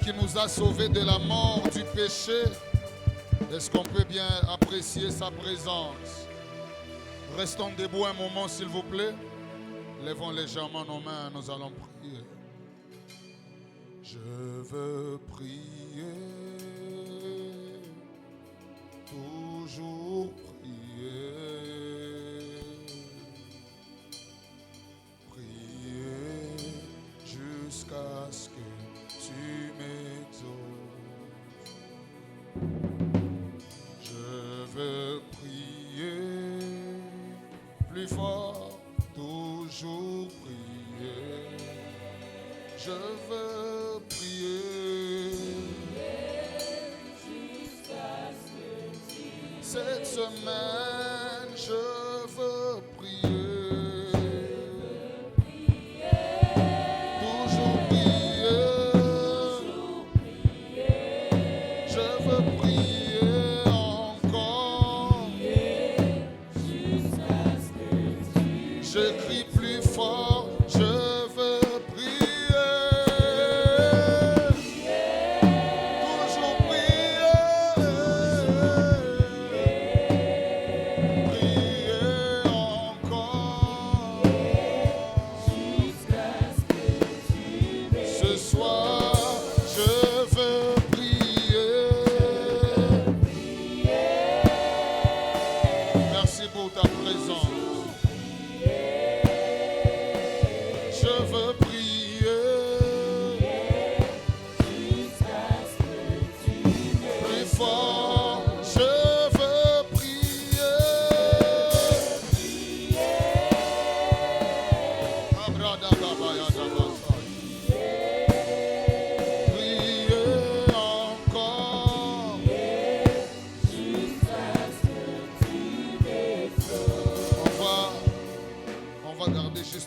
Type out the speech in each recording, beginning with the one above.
qui nous a sauvés de la mort, du péché. Est-ce qu'on peut bien apprécier sa présence? Restons debout un moment, s'il vous plaît. Lèvons légèrement nos mains, nous allons prier. Je veux prier, toujours prier, prier jusqu'à ce que tu m'exauces. Je veux prier plus fort, toujours prier. Je veux prier jusqu'à ce que tu m'exauces. Cette semaine, je veux prier.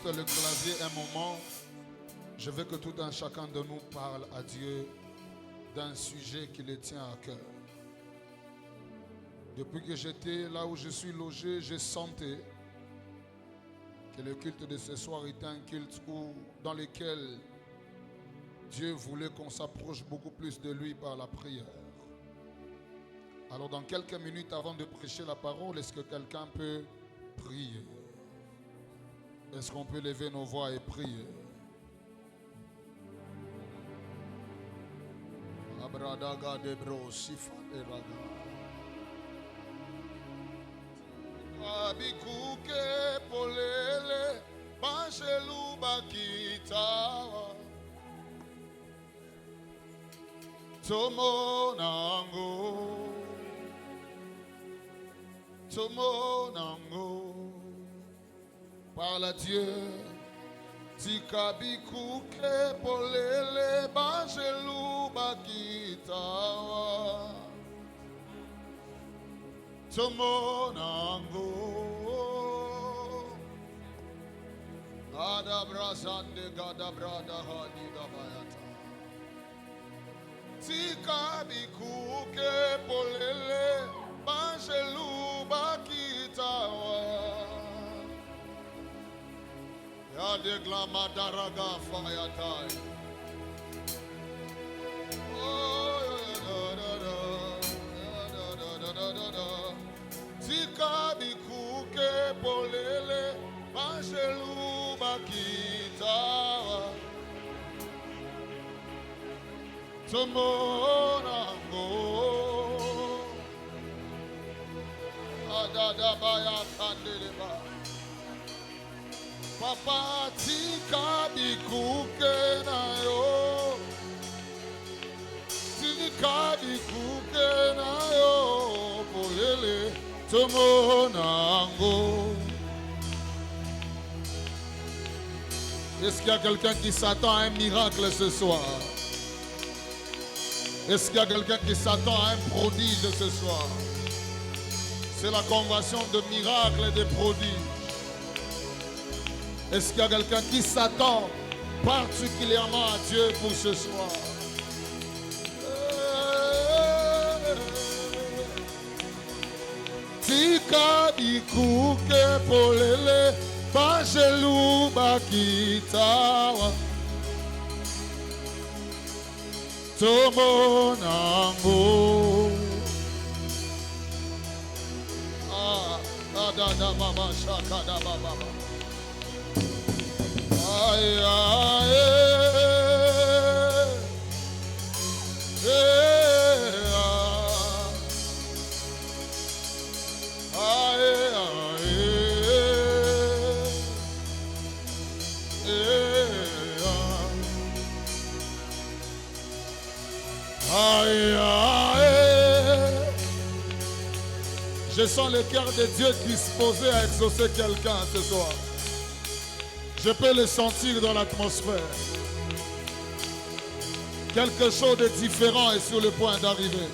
Le clavier un moment. Je veux que tout un chacun de nous parle à Dieu d'un sujet qui le tient à cœur. Depuis que j'étais là où je suis logé, j'ai senti que le culte de ce soir était un culte dans lequel Dieu voulait qu'on s'approche beaucoup plus de lui par la prière. Alors dans quelques minutes avant de prêcher la parole, est-ce que quelqu'un peut prier? Est-ce qu'on peut lever nos voix et prier? Abradaga debro sifa eraga. Abikuke polele banjelu bakitawa. Tomo nango. Tomo nango. Parle à Dieu. Tikabikuke polele banjelu bakitawa. Tomonango. Gada brazande gada brada hadi gabayata. Tikabikuke polele banjelu bakitawa. Yade glama daraga fayatai. Oh, da. Tika bikuke polele, banjelu bakitawa. Tomonango. Adada baya kandeleba. Papa tika bikuke na yo, tika bikuke na yo, polele tomonango. Est-ce qu'il y a quelqu'un qui s'attend à un miracle ce soir? Est-ce qu'il y a quelqu'un qui s'attend à un prodige ce soir? C'est la convention de miracles et de prodiges. Est-ce qu'il y a quelqu'un qui s'attend particulièrement à Dieu pour ce soir? Tika bikuke polele banjelu bakitawa. tout mon amour. Da da mama shaka da baba. Aïe aïe. Je sens le cœur de Dieu disposé à exaucer quelqu'un ce soir. Je peux le sentir dans l'atmosphère. Quelque chose de différent est sur le point d'arriver.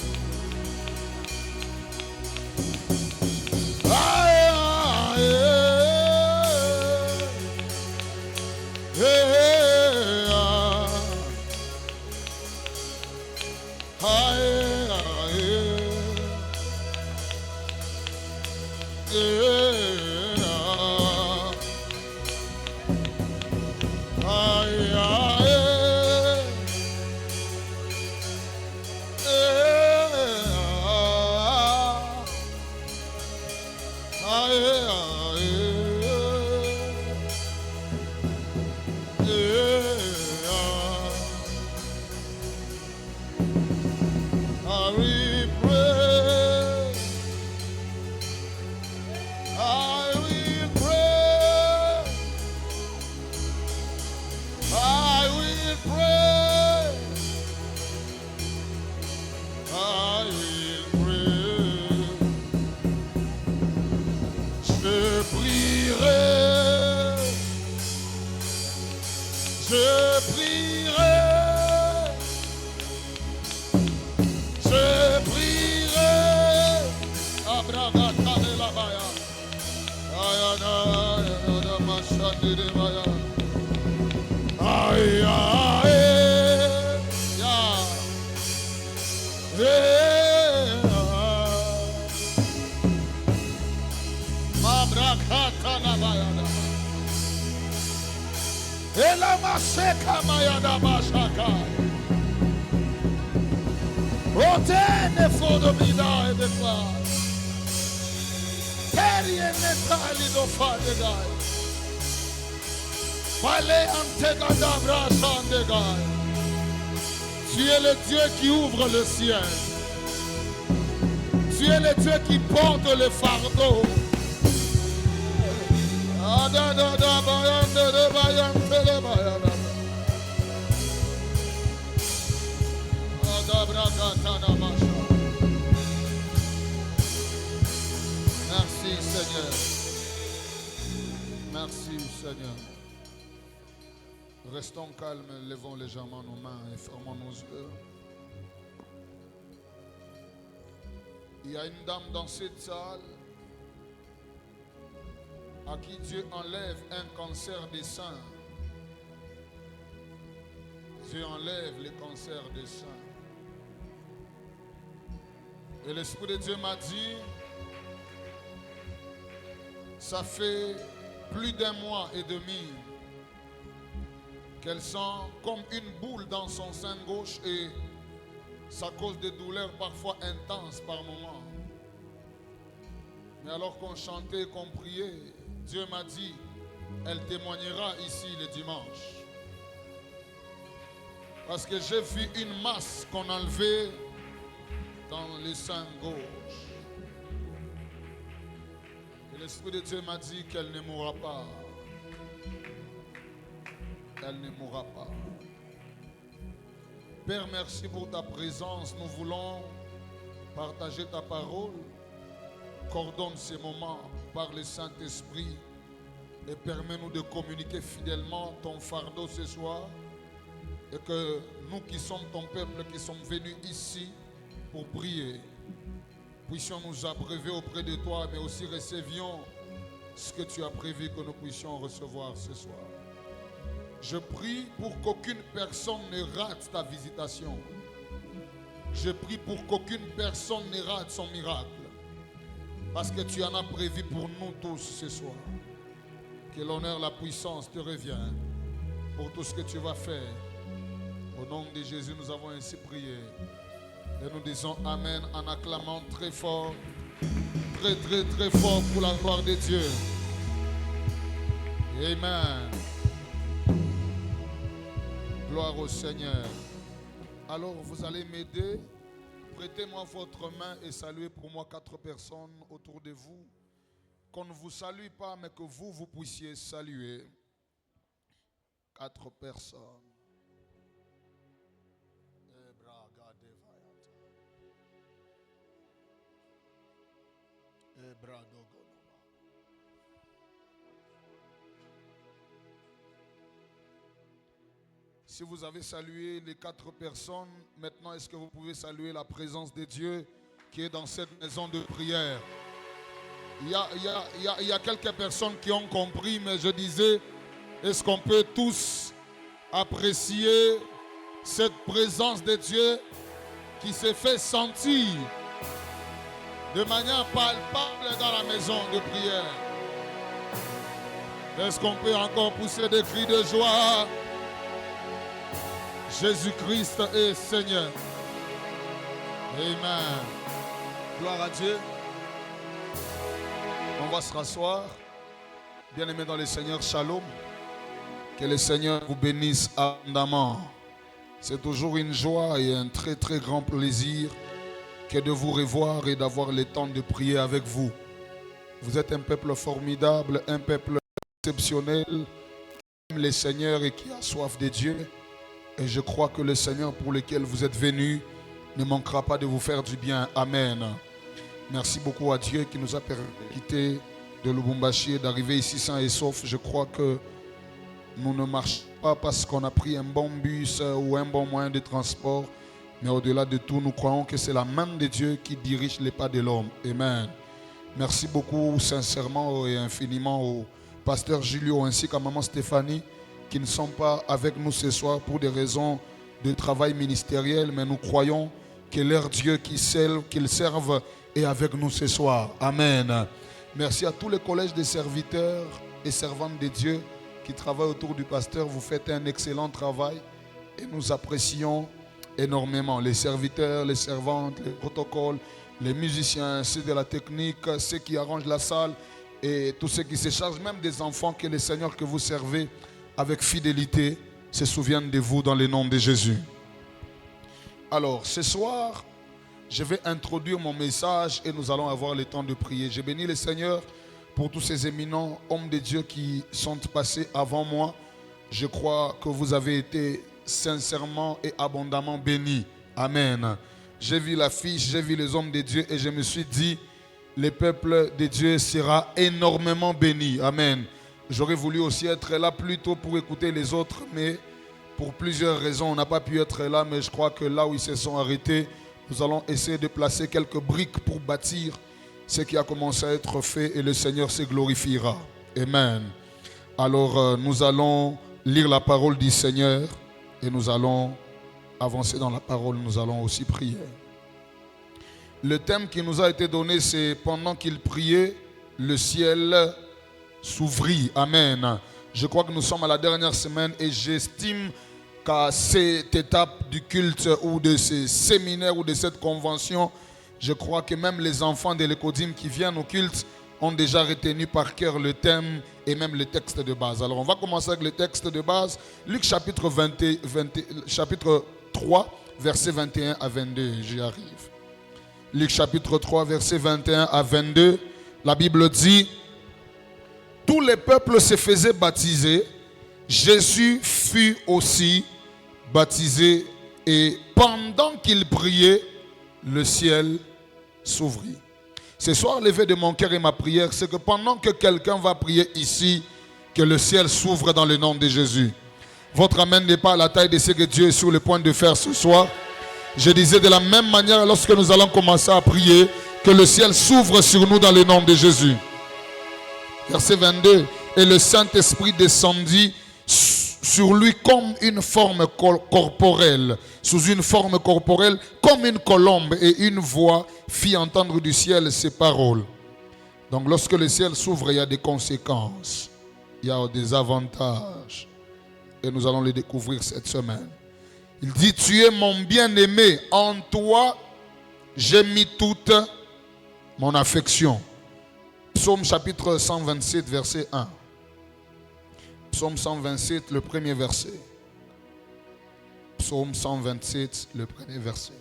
Tu es le Dieu qui ouvre le ciel. Tu es le Dieu qui porte le fardeau. Merci Seigneur. Merci Seigneur. Restons calmes, levons légèrement nos mains et fermons nos yeux. Il y a une dame dans cette salle à qui Dieu enlève un cancer des seins. Dieu enlève les cancers des seins. Et l'Esprit de Dieu m'a dit, ça fait plus d'1 mois et demi qu'elle sent comme une boule dans son sein gauche et ça cause des douleurs parfois intenses par moments. Mais alors qu'on chantait et qu'on priait, Dieu m'a dit, elle témoignera ici le dimanche. Parce que j'ai vu une masse qu'on enlevait dans le sein gauche. Et l'Esprit de Dieu m'a dit qu'elle ne mourra pas. Elle ne mourra pas. Père, merci pour ta présence. Nous voulons partager ta parole. Coordonne ces moments par le Saint-Esprit et permets-nous de communiquer fidèlement ton fardeau ce soir. Et que nous qui sommes ton peuple, qui sommes venus ici pour prier, puissions nous abreuver auprès de toi, mais aussi recevions ce que tu as prévu que nous puissions recevoir ce soir. Je prie pour qu'aucune personne ne rate ta visitation. Je prie pour qu'aucune personne ne rate son miracle. Parce que tu en as prévu pour nous tous ce soir. Que l'honneur, la puissance te revienne pour tout ce que tu vas faire. Au nom de Jésus, nous avons ainsi prié. Et nous disons Amen en acclamant très fort, très très très fort pour la gloire de Dieu. Amen. Gloire au Seigneur. Alors vous allez m'aider. Prêtez-moi votre main et saluez pour moi 4 personnes autour de vous. Qu'on ne vous salue pas, mais que vous puissiez saluer 4 personnes. Si vous avez salué les 4 personnes, maintenant est-ce que vous pouvez saluer la présence de Dieu qui est dans cette maison de prière? Il y a quelques personnes qui ont compris, mais je disais, est-ce qu'on peut tous apprécier cette présence de Dieu qui s'est fait sentir de manière palpable dans la maison de prière? Est-ce qu'on peut encore pousser des cris de joie? Jésus-Christ est Seigneur. Amen. Gloire à Dieu. On va se rasseoir. Bien-aimés dans le Seigneur, shalom. Que le Seigneur vous bénisse abondamment. C'est toujours une joie et un très très grand plaisir que de vous revoir et d'avoir le temps de prier avec vous. Vous êtes un peuple formidable, un peuple exceptionnel, qui aime le Seigneur et qui a soif de Dieu. Et je crois que le Seigneur pour lequel vous êtes venus ne manquera pas de vous faire du bien. Amen. Merci beaucoup à Dieu qui nous a permis de quitter de Lubumbashi et d'arriver ici sains et saufs. Je crois que nous ne marchons pas parce qu'on a pris un bon bus ou un bon moyen de transport. Mais au-delà de tout, nous croyons que c'est la main de Dieu qui dirige les pas de l'homme. Amen. Merci beaucoup, sincèrement et infiniment au pasteur Julio ainsi qu'à maman Stéphanie, qui ne sont pas avec nous ce soir pour des raisons de travail ministériel, mais nous croyons que leur Dieu qu'ils servent est avec nous ce soir. Amen. Merci à tous les collèges des serviteurs et servantes de Dieu qui travaillent autour du pasteur. Vous faites un excellent travail et nous apprécions énormément. Les serviteurs, les servantes, les protocoles, les musiciens, ceux de la technique, ceux qui arrangent la salle et tous ceux qui se chargent même des enfants que le Seigneur que vous servez avec fidélité se souviennent de vous dans le nom de Jésus. Alors, ce soir, je vais introduire mon message et nous allons avoir le temps de prier. Je bénis le Seigneur pour tous ces éminents hommes de Dieu qui sont passés avant moi. Je crois que vous avez été sincèrement et abondamment bénis. Amen. J'ai vu l'affiche, j'ai vu les hommes de Dieu et je me suis dit, le peuple de Dieu sera énormément béni. Amen. J'aurais voulu aussi être là plus tôt pour écouter les autres, mais pour plusieurs raisons, on n'a pas pu être là. Mais je crois que là où ils se sont arrêtés, nous allons essayer de placer quelques briques pour bâtir ce qui a commencé à être fait et le Seigneur se glorifiera. Amen. Alors, nous allons lire la parole du Seigneur et nous allons avancer dans la parole. Nous allons aussi prier. Le thème qui nous a été donné, c'est « Pendant qu'il priait, le ciel s'ouvrit ». Amen. Je crois que nous sommes à la dernière semaine et j'estime qu'à cette étape du culte ou de ce séminaire ou de cette convention, je crois que même les enfants de l'Écodim qui viennent au culte ont déjà retenu par cœur le thème et même le texte de base. Alors on va commencer avec le texte de base. Luc chapitre 3, versets 21 à 22. J'y arrive. Luc chapitre 3, versets 21 à 22. La Bible dit: tous les peuples se faisaient baptiser. Jésus fut aussi baptisé et pendant qu'il priait, le ciel s'ouvrit. Ce soir, l'éveil de mon cœur et ma prière, c'est que pendant que quelqu'un va prier ici, que le ciel s'ouvre dans le nom de Jésus. Votre amen n'est pas à la taille de ce que Dieu est sur le point de faire ce soir. Je disais de la même manière, lorsque nous allons commencer à prier, que le ciel s'ouvre sur nous dans le nom de Jésus. Verset 22. Et le Saint-Esprit descendit sur lui comme une forme corporelle, sous une forme corporelle, comme une colombe, et une voix fit entendre du ciel ces paroles. Donc lorsque le ciel s'ouvre, il y a des conséquences, il y a des avantages, et nous allons les découvrir cette semaine. Il dit, tu es mon bien-aimé, en toi j'ai mis toute mon affection. Psaume chapitre 127, verset 1. Psaume 127, le premier verset. Psaume 127, le premier verset.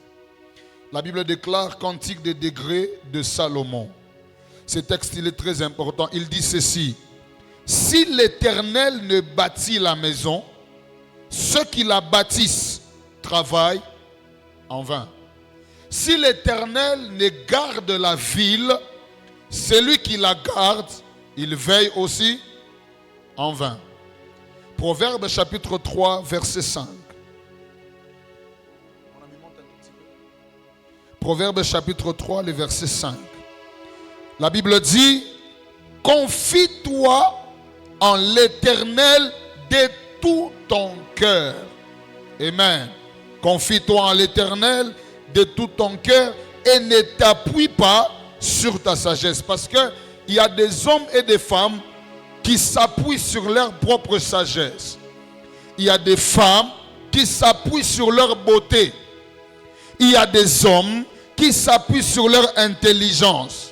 La Bible déclare Cantique des degrés de Salomon. Ce texte, il est très important. Il dit ceci. Si l'Éternel ne bâtit la maison, ceux qui la bâtissent travaillent en vain. Si l'Éternel ne garde la ville, celui qui la garde, il veille aussi en vain. Proverbe chapitre 3, verset 5. Proverbe chapitre 3, le verset 5. La Bible dit, confie-toi en l'Éternel de tout ton cœur. Amen. Confie-toi en l'Éternel de tout ton cœur et ne t'appuie pas sur ta sagesse. Parce qu'il y a des hommes et des femmes qui s'appuient sur leur propre sagesse. Il y a des femmes qui s'appuient sur leur beauté. Il y a des hommes qui s'appuient sur leur intelligence.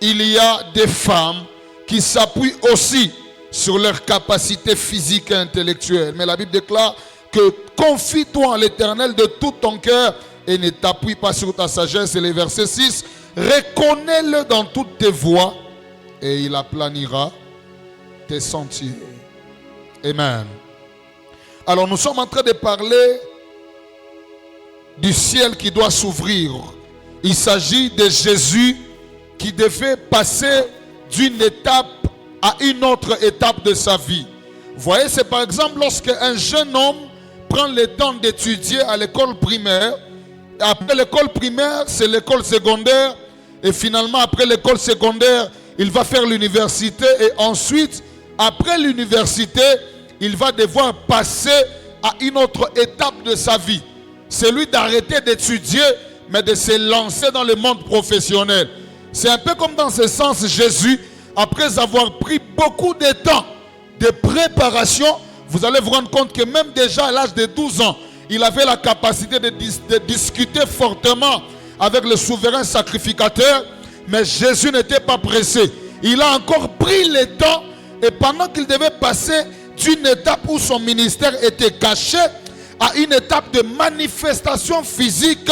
Il y a des femmes qui s'appuient aussi sur leur capacité physique et intellectuelle. Mais la Bible déclare que confie-toi en l'Éternel de tout ton cœur et ne t'appuie pas sur ta sagesse. Et le verset 6, reconnais-le dans toutes tes voies et il aplanira tes sentiers. Amen. Alors nous sommes en train de parler du ciel qui doit s'ouvrir. Il s'agit de Jésus qui devait passer d'une étape à une autre étape de sa vie. Vous voyez, c'est par exemple lorsque un jeune homme prend le temps d'étudier à l'école primaire. Après l'école primaire, c'est l'école secondaire. Et finalement, après l'école secondaire, il va faire l'université. Et ensuite, après l'université, il va devoir passer à une autre étape de sa vie. C'est lui d'arrêter d'étudier, mais de se lancer dans le monde professionnel. C'est un peu comme dans ce sens, Jésus, après avoir pris beaucoup de temps de préparation, vous allez vous rendre compte que même déjà à l'âge de 12 ans, il avait la capacité de discuter fortement avec le souverain sacrificateur, mais Jésus n'était pas pressé. Il a encore pris le temps et pendant qu'il devait passer d'une étape où son ministère était caché à une étape de manifestation physique,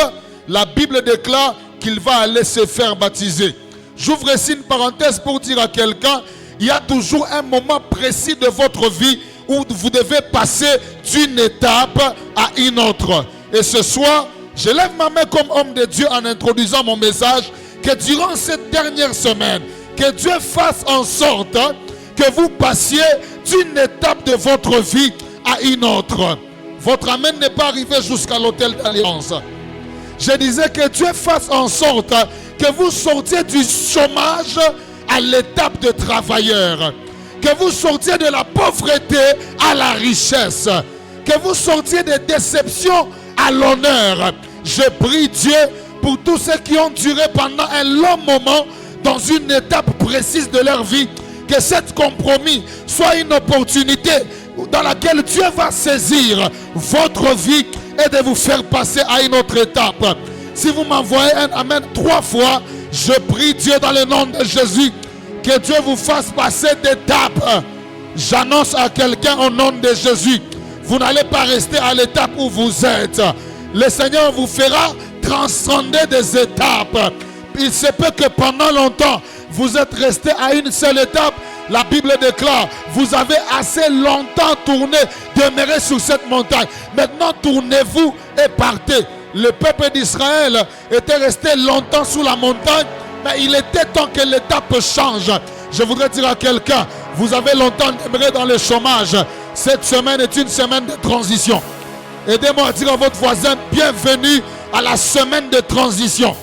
la Bible déclare qu'il va aller se faire baptiser. J'ouvre ici une parenthèse pour dire à quelqu'un, il y a toujours un moment précis de votre vie où vous devez passer d'une étape à une autre. Et ce soir, je lève ma main comme homme de Dieu en introduisant mon message, que durant cette dernière semaine, que Dieu fasse en sorte que vous passiez d'une étape de votre vie à une autre. Votre amen n'est pas arrivé jusqu'à l'autel d'alliance. Je disais que Dieu fasse en sorte que vous sortiez du chômage à l'étape de travailleur. Que vous sortiez de la pauvreté à la richesse. Que vous sortiez des déceptions à l'honneur. Je prie Dieu pour tous ceux qui ont duré pendant un long moment dans une étape précise de leur vie. Que cet compromis soit une opportunité dans laquelle Dieu va saisir votre vie et de vous faire passer à une autre étape. Si vous m'envoyez un amen 3 fois, je prie Dieu dans le nom de Jésus que Dieu vous fasse passer d'étape. J'annonce à quelqu'un au nom de Jésus, vous n'allez pas rester à l'étape où vous êtes. Le Seigneur vous fera transcender des étapes. Il se peut que pendant longtemps, vous êtes resté à une seule étape. La Bible déclare, vous avez assez longtemps tourné, demeuré sur cette montagne. Maintenant, tournez-vous et partez. Le peuple d'Israël était resté longtemps sous la montagne, mais il était temps que l'étape change. Je voudrais dire à quelqu'un, vous avez longtemps demeuré dans le chômage. Cette semaine est une semaine de transition. Aidez-moi à dire à votre voisin, bienvenue à la semaine de transition.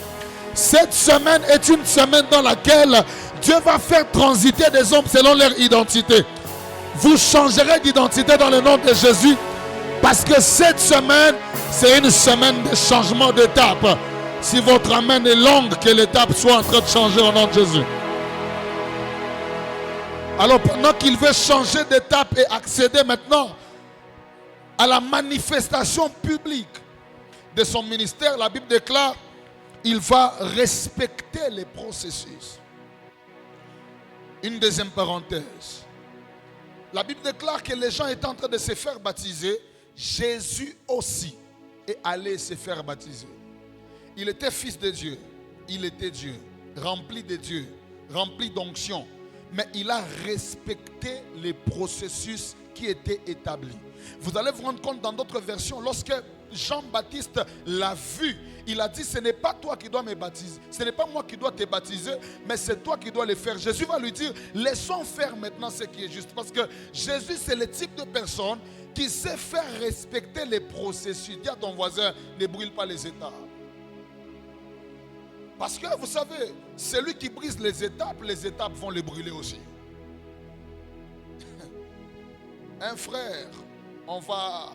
Cette semaine est une semaine dans laquelle Dieu va faire transiter des hommes selon leur identité. Vous changerez d'identité dans le nom de Jésus. Parce que cette semaine, c'est une semaine de changement d'étape. Si votre amen est longue, que l'étape soit en train de changer au nom de Jésus. Alors pendant qu'il veut changer d'étape et accéder maintenant à la manifestation publique de son ministère, la Bible déclare, il va respecter les processus. Une deuxième parenthèse. La Bible déclare que les gens étaient en train de se faire baptiser. Jésus aussi est allé se faire baptiser. Il était fils de Dieu. Il était Dieu, rempli de Dieu, rempli d'onction. Mais il a respecté les processus qui étaient établis. Vous allez vous rendre compte dans d'autres versions, lorsque Jean-Baptiste l'a vu, il a dit, ce n'est pas toi qui dois me baptiser, ce n'est pas moi qui dois te baptiser, mais c'est toi qui dois le faire. Jésus va lui dire, laissons faire maintenant ce qui est juste. Parce que Jésus, c'est le type de personne qui sait faire respecter les processus. Dis à ton voisin, ne brûle pas les étapes. Parce que vous savez, celui qui brise les étapes vont les brûler aussi. Un frère, on va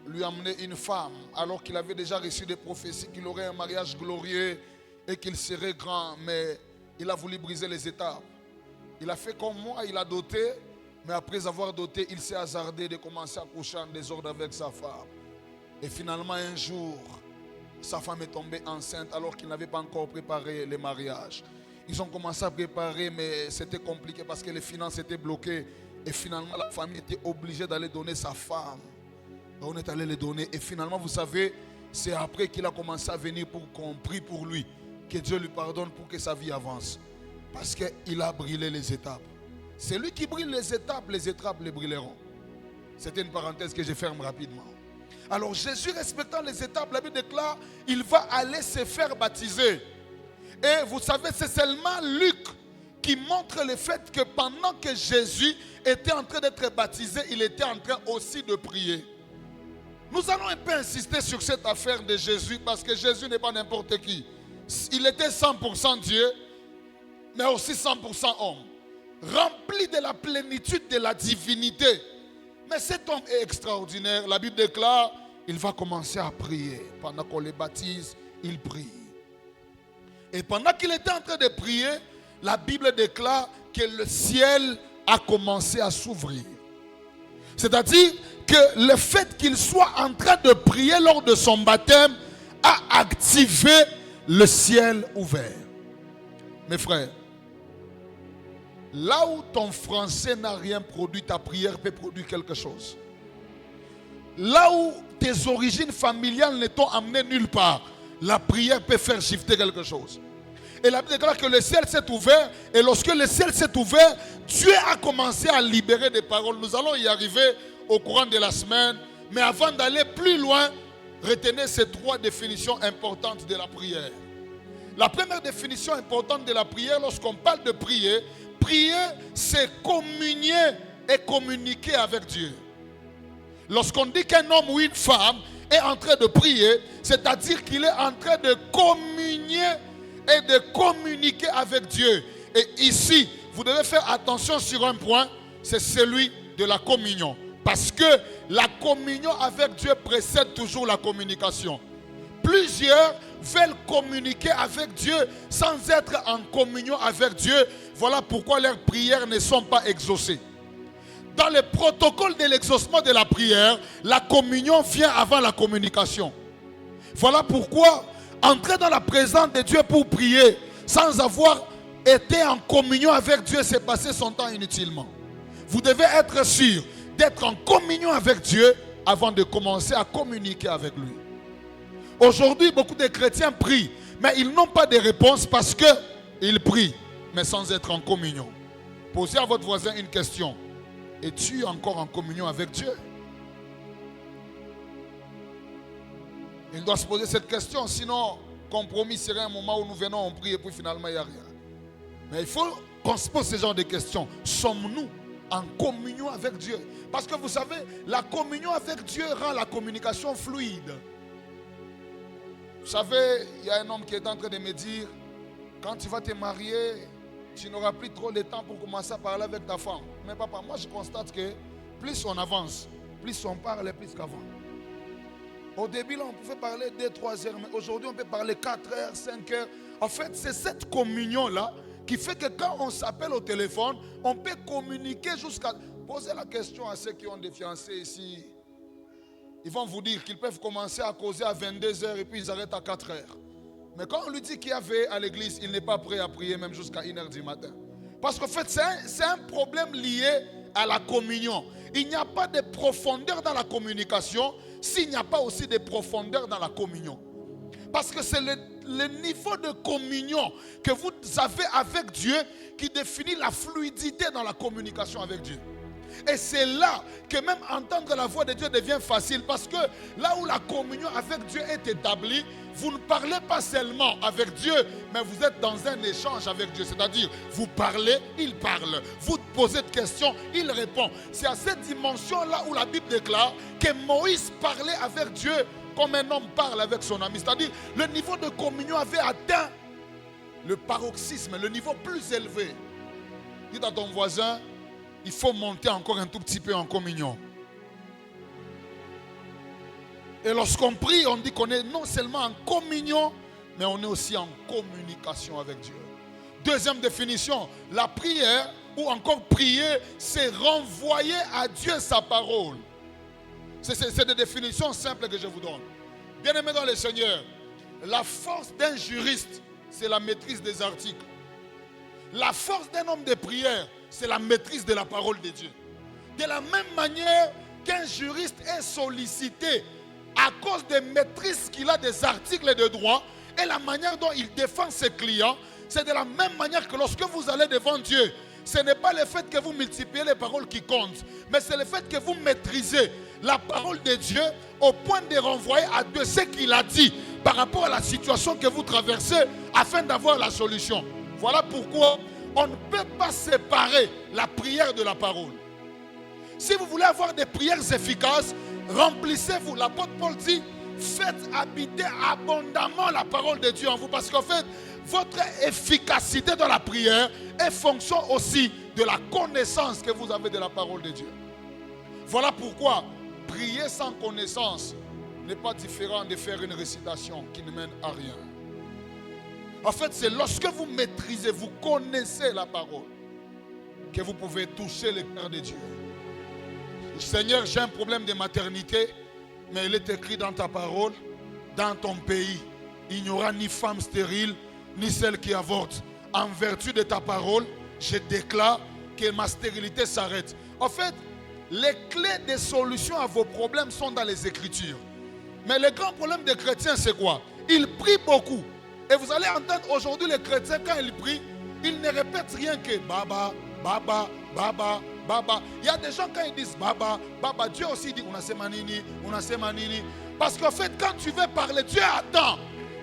lui amener une femme alors qu'il avait déjà reçu des prophéties qu'il aurait un mariage glorieux et qu'il serait grand, mais il a voulu briser les étapes. Il a fait comme moi, il a doté, mais après avoir doté, il s'est hasardé de commencer à coucher en désordre avec sa femme. Et finalement un jour, sa femme est tombée enceinte alors qu'il n'avait pas encore préparé le mariage. Ils ont commencé à préparer, mais c'était compliqué parce que les finances étaient bloquées. Et finalement, la famille était obligée d'aller donner sa femme. On est allé les donner. Et finalement, vous savez, c'est après qu'il a commencé à venir pour qu'on prie pour lui. Que Dieu lui pardonne pour que sa vie avance. Parce qu'il a brûlé les étapes. C'est lui qui brûle les étapes les brûleront. C'était une parenthèse que je ferme rapidement. Alors Jésus, respectant les étapes, la Bible déclare, il va aller se faire baptiser. Et vous savez, c'est seulement Luc qui montre le fait que pendant que Jésus était en train d'être baptisé, il était en train aussi de prier. Nous allons un peu insister sur cette affaire de Jésus parce que Jésus n'est pas n'importe qui. Il était 100% Dieu, mais aussi 100% homme. Rempli de la plénitude de la divinité. Mais cet homme est extraordinaire. La Bible déclare, il va commencer à prier. Pendant qu'on le baptise, il prie. Et pendant qu'il était en train de prier, la Bible déclare que le ciel a commencé à s'ouvrir. C'est-à-dire que le fait qu'il soit en train de prier lors de son baptême a activé le ciel ouvert. Mes frères, là où ton français n'a rien produit, ta prière peut produire quelque chose. Là où tes origines familiales ne t'ont amené nulle part, la prière peut faire shifter quelque chose. Et la Bible déclare que le ciel s'est ouvert. Et lorsque le ciel s'est ouvert, Dieu a commencé à libérer des paroles. Nous allons y arriver au courant de la semaine. Mais avant d'aller plus loin, retenez ces trois définitions importantes de la prière. La première définition importante de la prière, lorsqu'on parle de prier, prier, c'est communier et communiquer avec Dieu. Lorsqu'on dit qu'un homme ou une femme est en train de prier, c'est-à-dire qu'il est en train de communier et de communiquer avec Dieu. Et ici, vous devez faire attention sur un point, c'est celui de la communion. Parce que la communion avec Dieu précède toujours la communication. Plusieurs veulent communiquer avec Dieu sans être en communion avec Dieu. Voilà pourquoi leurs prières ne sont pas exaucées. Dans le protocole de l'exaucement de la prière, la communion vient avant la communication. Voilà pourquoi entrer dans la présence de Dieu pour prier sans avoir été en communion avec Dieu, c'est passer son temps inutilement. Vous devez être sûr d'être en communion avec Dieu avant de commencer à communiquer avec lui. Aujourd'hui, beaucoup de chrétiens prient, mais ils n'ont pas de réponse parce qu'ils prient, mais sans être en communion. Posez à votre voisin une question. Es-tu encore en communion avec Dieu? Il doit se poser cette question, sinon compromis serait un moment où nous venons, on prie et puis finalement il n'y a rien. Mais il faut qu'on se pose ce genre de questions. Sommes-nous en communion avec Dieu? Parce que vous savez, la communion avec Dieu rend la communication fluide. Vous savez, il y a un homme qui est en train de me dire, quand tu vas te marier, tu n'auras plus trop de temps pour commencer à parler avec ta femme. Mais papa, moi je constate que plus on avance, plus on parle, plus qu'avant. Au début, là, on pouvait parler 2-3 heures, mais aujourd'hui, on peut parler 4 heures, 5 heures. En fait, c'est cette communion-là qui fait que quand on s'appelle au téléphone, on peut communiquer jusqu'à... Posez la question à ceux qui ont des fiancés ici. Ils vont vous dire qu'ils peuvent commencer à causer à 22h et puis ils arrêtent à 4h. Mais quand on lui dit qu'il y avait à l'église, il n'est pas prêt à prier même jusqu'à 1h du matin. Parce qu'en fait, c'est un problème lié à la communion. Il n'y a pas de profondeur dans la communication s'il n'y a pas aussi de profondeur dans la communion. Parce que c'est le niveau de communion que vous avez avec Dieu qui définit la fluidité dans la communication avec Dieu. Et c'est là que même entendre la voix de Dieu devient facile. Parce que là où la communion avec Dieu est établie, vous ne parlez pas seulement avec Dieu, mais vous êtes dans un échange avec Dieu. C'est-à-dire, vous parlez, il parle. Vous posez des questions, il répond. C'est à cette dimension-là où la Bible déclare que Moïse parlait avec Dieu comme un homme parle avec son ami. C'est-à-dire, le niveau de communion avait atteint le paroxysme, le niveau plus élevé. Dis à ton voisin, il faut monter encore un tout petit peu en communion. Et lorsqu'on prie, on dit qu'on est non seulement en communion, mais on est aussi en communication avec Dieu. Deuxième définition, la prière, ou encore prier, c'est renvoyer à Dieu sa parole. C'est des définitions simples que je vous donne. Bien-aimés dans le Seigneur, la force d'un juriste, c'est la maîtrise des articles. La force d'un homme de prière, c'est la maîtrise de la parole de Dieu. De la même manière qu'un juriste est sollicité à cause des maîtrises qu'il a des articles de droit et la manière dont il défend ses clients, c'est de la même manière que lorsque vous allez devant Dieu, ce n'est pas le fait que vous multipliez les paroles qui comptent, mais c'est le fait que vous maîtrisez la parole de Dieu au point de renvoyer à Dieu ce qu'il a dit par rapport à la situation que vous traversez afin d'avoir la solution. Voilà pourquoi on ne peut pas séparer la prière de la parole. Si vous voulez avoir des prières efficaces, remplissez-vous. L'apôtre Paul dit, faites habiter abondamment la parole de Dieu en vous. Parce qu'en fait, votre efficacité dans la prière est fonction aussi de la connaissance que vous avez de la parole de Dieu. Voilà pourquoi prier sans connaissance n'est pas différent de faire une récitation qui ne mène à rien. En fait, c'est lorsque vous maîtrisez, vous connaissez la parole, que vous pouvez toucher le cœur de Dieu. Seigneur, j'ai un problème de maternité, mais il est écrit dans ta parole, dans ton pays, il n'y aura ni femme stérile, ni celle qui avorte. En vertu de ta parole, je déclare que ma stérilité s'arrête. En fait, les clés des solutions à vos problèmes sont dans les Écritures. Mais le grand problème des chrétiens, c'est quoi? Ils prient beaucoup. Et vous allez entendre aujourd'hui les chrétiens, quand ils prient, ils ne répètent rien que Baba, Baba, Baba, Baba. Il y a des gens quand ils disent Baba, Baba, Dieu aussi dit Unasemanini, Unasemanini. Parce qu'en fait, quand tu veux parler, Dieu attend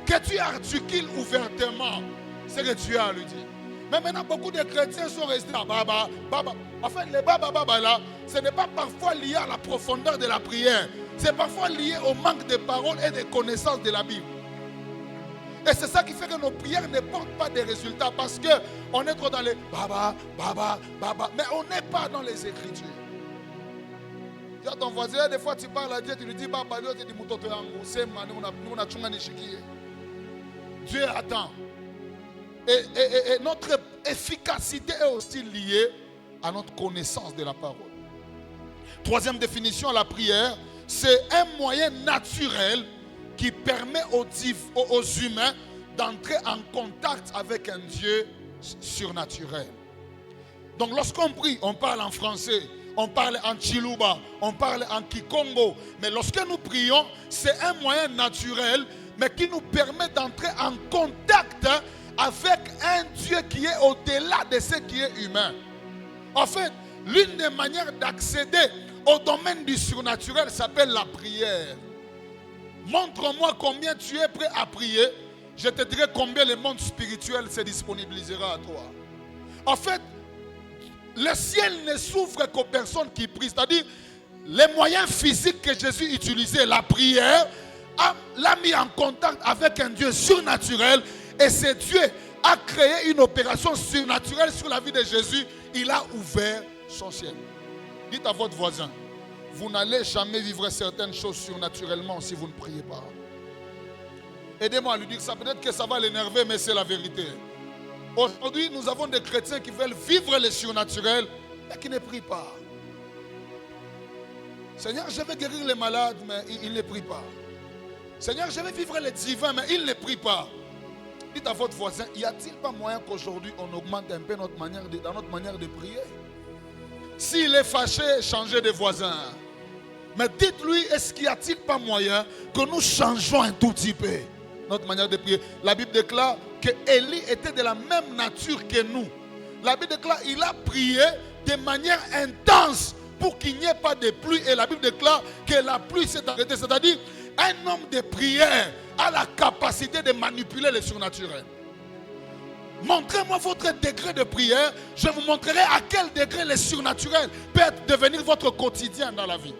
que tu articules ouvertement ce que tu as à lui dire. Mais maintenant, beaucoup de chrétiens sont restés à Baba, Baba. En fait, les Baba, Baba là, ce n'est pas parfois lié à la profondeur de la prière. C'est parfois lié au manque de paroles et de connaissances de la Bible. Et c'est ça qui fait que nos prières ne portent pas de résultats. Parce qu'on est trop dans les Baba, Baba, Baba. Mais on n'est pas dans les Écritures. Tu as ton voisin, des fois tu parles à Dieu, tu lui dis Baba, Dieu te dit Mutoto yangu, sema, nous chunga nishikie. Dieu attend. Et notre efficacité est aussi liée à notre connaissance de la parole. Troisième définition, la prière, c'est un moyen naturel qui permet aux humains d'entrer en contact avec un Dieu surnaturel. Donc lorsqu'on prie, on parle en français, on parle en Chiluba, on parle en Kikongo. Mais lorsque nous prions, c'est un moyen naturel, mais qui nous permet d'entrer en contact avec un Dieu qui est au-delà de ce qui est humain. En fait, l'une des manières d'accéder au domaine du surnaturel s'appelle la prière. Montre-moi combien tu es prêt à prier. Je te dirai combien le monde spirituel se disponibilisera à toi. En fait, le ciel ne s'ouvre qu'aux personnes qui prient. C'est-à-dire, les moyens physiques que Jésus utilisait, la prière, l'a mis en contact avec un Dieu surnaturel. Et ce Dieu a créé une opération surnaturelle sur la vie de Jésus. Il a ouvert son ciel. Dites à votre voisin, vous n'allez jamais vivre certaines choses surnaturellement si vous ne priez pas. Aidez-moi à lui dire ça. Peut-être que ça va l'énerver, mais c'est la vérité. Aujourd'hui, nous avons des chrétiens qui veulent vivre le surnaturel, mais qui ne prient pas. Seigneur, je vais guérir les malades, mais il ne prie pas. Seigneur, je vais vivre les divins, mais il ne prie pas. Dites à votre voisin, y a-t-il pas moyen qu'aujourd'hui on augmente un peu dans notre manière de prier? S'il est fâché, changez de voisin. Mais dites-lui, est-ce qu'il n'y a-t-il pas moyen que nous changeons un tout petit peu notre manière de prier? La Bible déclare que Élie était de la même nature que nous. La Bible déclare qu'il a prié de manière intense pour qu'il n'y ait pas de pluie. Et la Bible déclare que la pluie s'est arrêtée. C'est-à-dire, un homme de prière a la capacité de manipuler le surnaturel. Montrez-moi votre degré de prière. Je vous montrerai à quel degré le surnaturel peut devenir votre quotidien dans la vie.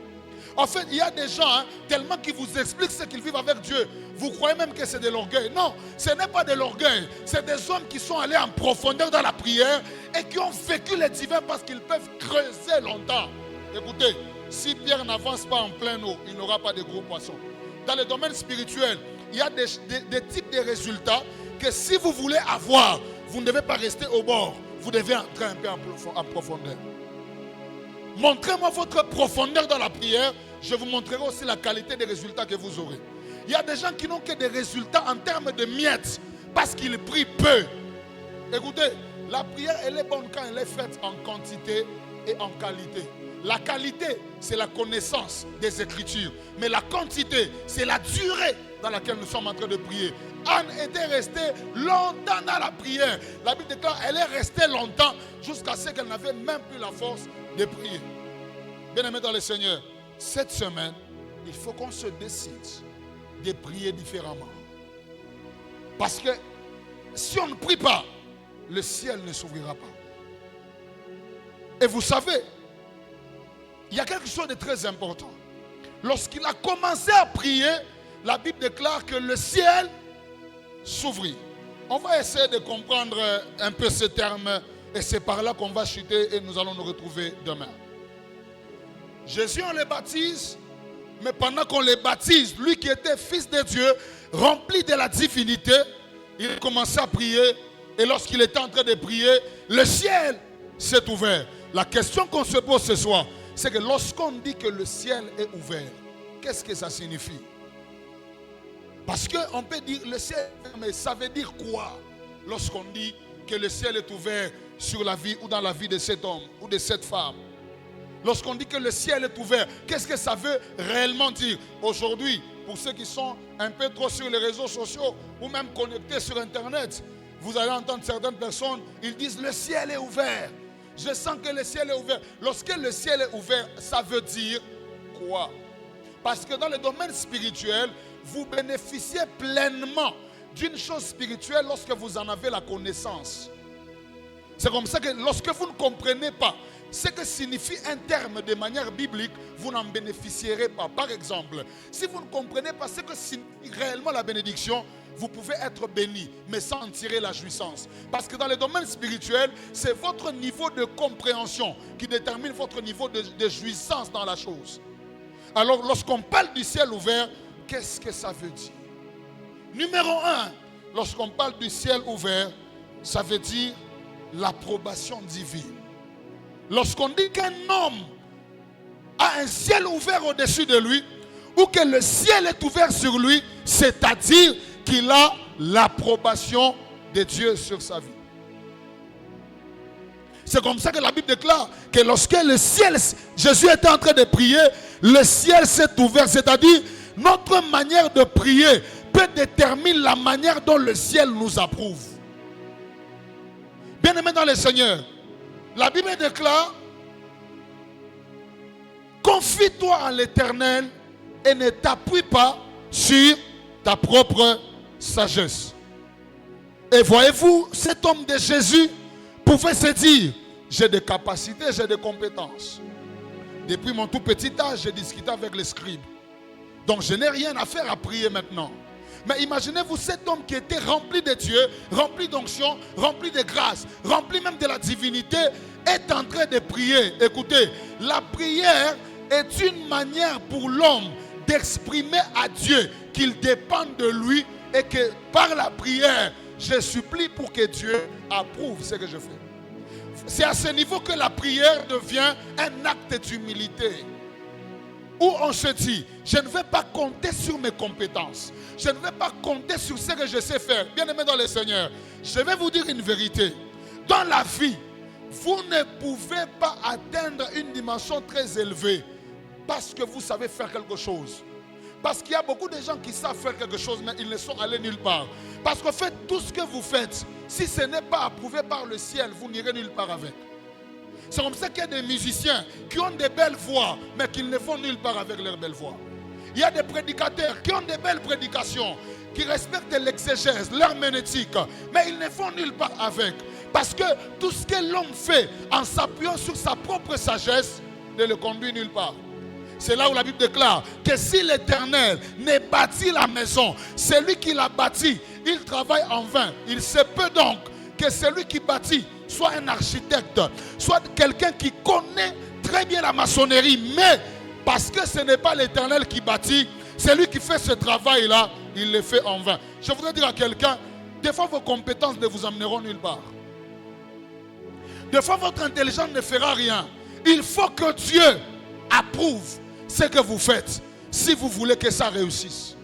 En fait, il y a des gens, tellement qu'ils vous expliquent ce qu'ils vivent avec Dieu, vous croyez même que c'est de l'orgueil. Non, ce n'est pas de l'orgueil. C'est des hommes qui sont allés en profondeur dans la prière et qui ont vécu les divins parce qu'ils peuvent creuser longtemps. Écoutez, si Pierre n'avance pas en pleine eau, il n'aura pas de gros poissons. Dans le domaine spirituel, il y a des types de résultats que si vous voulez avoir, vous ne devez pas rester au bord. Vous devez entrer un peu en profondeur. Montrez-moi votre profondeur dans la prière. Je vous montrerai aussi la qualité des résultats que vous aurez. Il y a des gens qui n'ont que des résultats en termes de miettes parce qu'ils prient peu. Écoutez, la prière, elle est bonne quand elle est faite en quantité et en qualité. La qualité, c'est la connaissance des Écritures. Mais la quantité, c'est la durée dans laquelle nous sommes en train de prier. Anne était restée longtemps dans la prière. La Bible déclare qu'elle est restée longtemps jusqu'à ce qu'elle n'avait même plus la force de prier. Bien-aimés dans le Seigneur, cette semaine, il faut qu'on se décide de prier différemment. Parce que si on ne prie pas, le ciel ne s'ouvrira pas. Et vous savez, il y a quelque chose de très important. Lorsqu'il a commencé à prier, la Bible déclare que le ciel s'ouvrit. On va essayer de comprendre un peu ces termes et c'est par là qu'on va chuter et nous allons nous retrouver demain. Jésus, on le baptise, mais pendant qu'on le baptise, lui qui était fils de Dieu, rempli de la divinité, il commençait à prier et lorsqu'il était en train de prier, le ciel s'est ouvert. La question qu'on se pose ce soir, c'est que lorsqu'on dit que le ciel est ouvert, qu'est-ce que ça signifie? Parce qu'on peut dire le ciel, mais ça veut dire quoi? Lorsqu'on dit que le ciel est ouvert sur la vie ou dans la vie de cet homme ou de cette femme. Lorsqu'on dit que le ciel est ouvert, qu'est-ce que ça veut réellement dire? Aujourd'hui, pour ceux qui sont un peu trop sur les réseaux sociaux ou même connectés sur Internet, vous allez entendre certaines personnes, ils disent le ciel est ouvert. Je sens que le ciel est ouvert. Lorsque le ciel est ouvert, ça veut dire quoi? Parce que dans le domaine spirituel, vous bénéficiez pleinement d'une chose spirituelle lorsque vous en avez la connaissance. C'est comme ça que lorsque vous ne comprenez pas ce que signifie un terme de manière biblique, vous n'en bénéficierez pas. Par exemple, si vous ne comprenez pas ce que signifie réellement la bénédiction, vous pouvez être béni, mais sans en tirer la jouissance. Parce que dans le domaine spirituel, c'est votre niveau de compréhension qui détermine votre niveau de jouissance dans la chose. Alors, lorsqu'on parle du ciel ouvert, qu'est-ce que ça veut dire? Numéro 1, lorsqu'on parle du ciel ouvert, ça veut dire l'approbation divine. Lorsqu'on dit qu'un homme a un ciel ouvert au-dessus de lui, ou que le ciel est ouvert sur lui, c'est-à-dire qu'il a l'approbation de Dieu sur sa vie. C'est comme ça que la Bible déclare que lorsque le ciel, Jésus était en train de prier, le ciel s'est ouvert, c'est-à-dire notre manière de prier peut déterminer la manière dont le ciel nous approuve. Bien-aimés dans le Seigneur, la Bible déclare: confie-toi en l'Éternel et ne t'appuie pas sur ta propre sagesse. Et voyez-vous, cet homme de Jésus pouvait se dire: j'ai des capacités, j'ai des compétences. Depuis mon tout petit âge, j'ai discuté avec les scribes. Donc je n'ai rien à faire à prier maintenant. Mais imaginez-vous cet homme qui était rempli de Dieu, rempli d'onction, rempli de grâce, rempli même de la divinité, est en train de prier. Écoutez, la prière est une manière pour l'homme d'exprimer à Dieu qu'il dépend de lui et que par la prière, je supplie pour que Dieu approuve ce que je fais. C'est à ce niveau que la prière devient un acte d'humilité. où on se dit, je ne vais pas compter sur mes compétences. Je ne vais pas compter sur ce que je sais faire. Bien-aimés dans le Seigneur, je vais vous dire une vérité. Dans la vie, vous ne pouvez pas atteindre une dimension très élevée parce que vous savez faire quelque chose. Parce qu'il y a beaucoup de gens qui savent faire quelque chose, mais ils ne sont allés nulle part. Parce qu'en fait, tout ce que vous faites, si ce n'est pas approuvé par le ciel, vous n'irez nulle part avec. C'est comme ça qu'il y a des musiciens qui ont des belles voix, mais qui ne vont nulle part avec leurs belles voix. Il y a des prédicateurs qui ont des belles prédications, qui respectent l'exégèse, l'herméneutique, mais ils ne vont nulle part avec. Parce que tout ce que l'homme fait en s'appuyant sur sa propre sagesse ne le conduit nulle part. C'est là où la Bible déclare que si l'Éternel ne bâtit la maison, celui qui l'a bâti, il travaille en vain. Il se peut donc que celui qui bâtit soit un architecte, soit quelqu'un qui connaît très bien la maçonnerie, mais parce que ce n'est pas l'Éternel qui bâtit, celui qui fait ce travail-là, il le fait en vain. Je voudrais dire à quelqu'un, des fois vos compétences ne vous amèneront nulle part. Des fois votre intelligence ne fera rien. Il faut que Dieu approuve ce que vous faites si vous voulez que ça réussisse.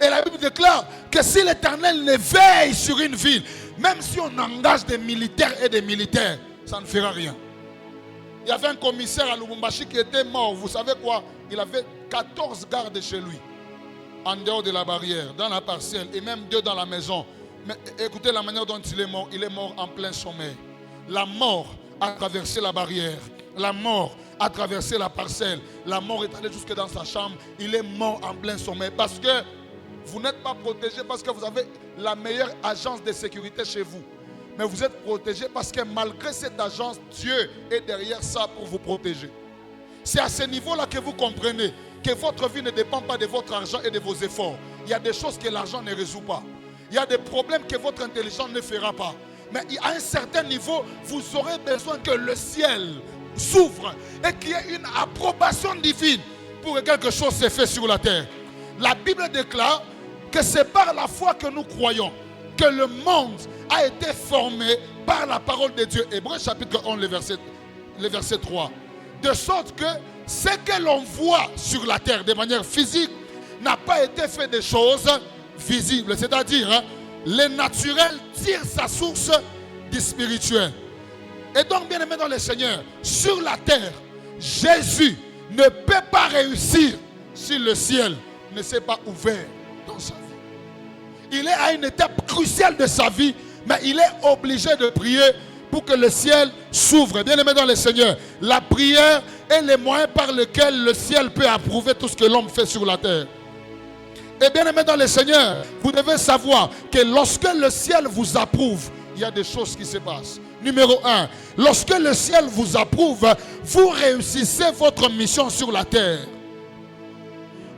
Et la Bible déclare que si l'Éternel ne veille sur une ville, même si on engage des militaires et des militaires, ça ne fera rien. Il y avait un commissaire à Lubumbashi qui était mort. Vous savez quoi? Il avait 14 gardes chez lui, en dehors de la barrière, dans la parcelle, et même 2 dans la maison. Mais écoutez la manière dont il est mort en plein sommeil. La mort a traversé la barrière. La mort a traversé la parcelle. La mort est allée jusque dans sa chambre. Il est mort en plein sommeil. Parce que vous n'êtes pas protégé parce que vous avez la meilleure agence de sécurité chez vous. Mais vous êtes protégé parce que malgré cette agence, Dieu est derrière ça pour vous protéger. C'est à ce niveau-là que vous comprenez que votre vie ne dépend pas de votre argent et de vos efforts. Il y a des choses que l'argent ne résout pas. Il y a des problèmes que votre intelligence ne fera pas. Mais à un certain niveau, vous aurez besoin que le ciel s'ouvre et qu'il y ait une approbation divine pour que quelque chose se fait sur la terre. La Bible déclare que c'est par la foi que nous croyons que le monde a été formé par la parole de Dieu. Hébreux chapitre 11, le verset 3. De sorte que ce que l'on voit sur la terre de manière physique n'a pas été fait des choses visibles. C'est-à-dire, le naturel tire sa source du spirituel. Et donc, bien aimé dans le Seigneur, sur la terre, Jésus ne peut pas réussir si le ciel ne s'est pas ouvert dans sa vie. Il est à une étape cruciale de sa vie, mais il est obligé de prier pour que le ciel s'ouvre. Bien aimé dans le Seigneur, la prière est le moyen par lequel le ciel peut approuver tout ce que l'homme fait sur la terre. Et bien aimé dans le Seigneur, vous devez savoir que lorsque le ciel vous approuve, il y a des choses qui se passent. Numéro 1, lorsque le ciel vous approuve, vous réussissez votre mission sur la terre.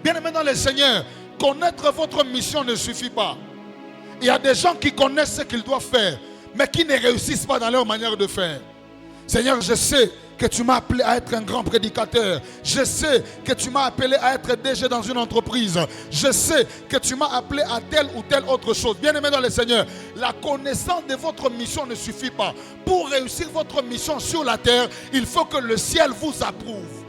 Bien aimé dans le Seigneur, connaître votre mission ne suffit pas. Il y a des gens qui connaissent ce qu'ils doivent faire, mais qui ne réussissent pas dans leur manière de faire. Seigneur, je sais que tu m'as appelé à être un grand prédicateur. Je sais que tu m'as appelé à être DG dans une entreprise. Je sais que tu m'as appelé à telle ou telle autre chose. Bien-aimé dans le Seigneur, la connaissance de votre mission ne suffit pas. Pour réussir votre mission sur la terre, il faut que le ciel vous approuve.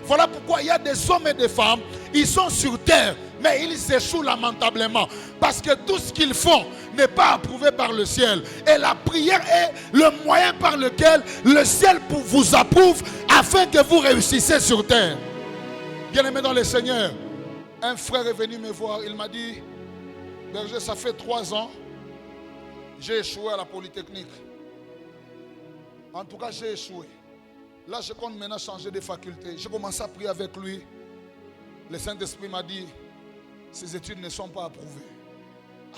Voilà pourquoi il y a des hommes et des femmes, ils sont sur terre, mais ils échouent lamentablement. Parce que tout ce qu'ils font n'est pas approuvé par le ciel. Et la prière est le moyen par lequel le ciel vous approuve afin que vous réussissiez sur terre. Bien-aimé dans le Seigneur, un frère est venu me voir, il m'a dit, berger, ça fait 3 ans, j'ai échoué à la Polytechnique. En tout cas, j'ai échoué. Là, je compte maintenant changer de faculté. J'ai commencé à prier avec lui. Le Saint-Esprit m'a dit, ces études ne sont pas approuvées. Ah,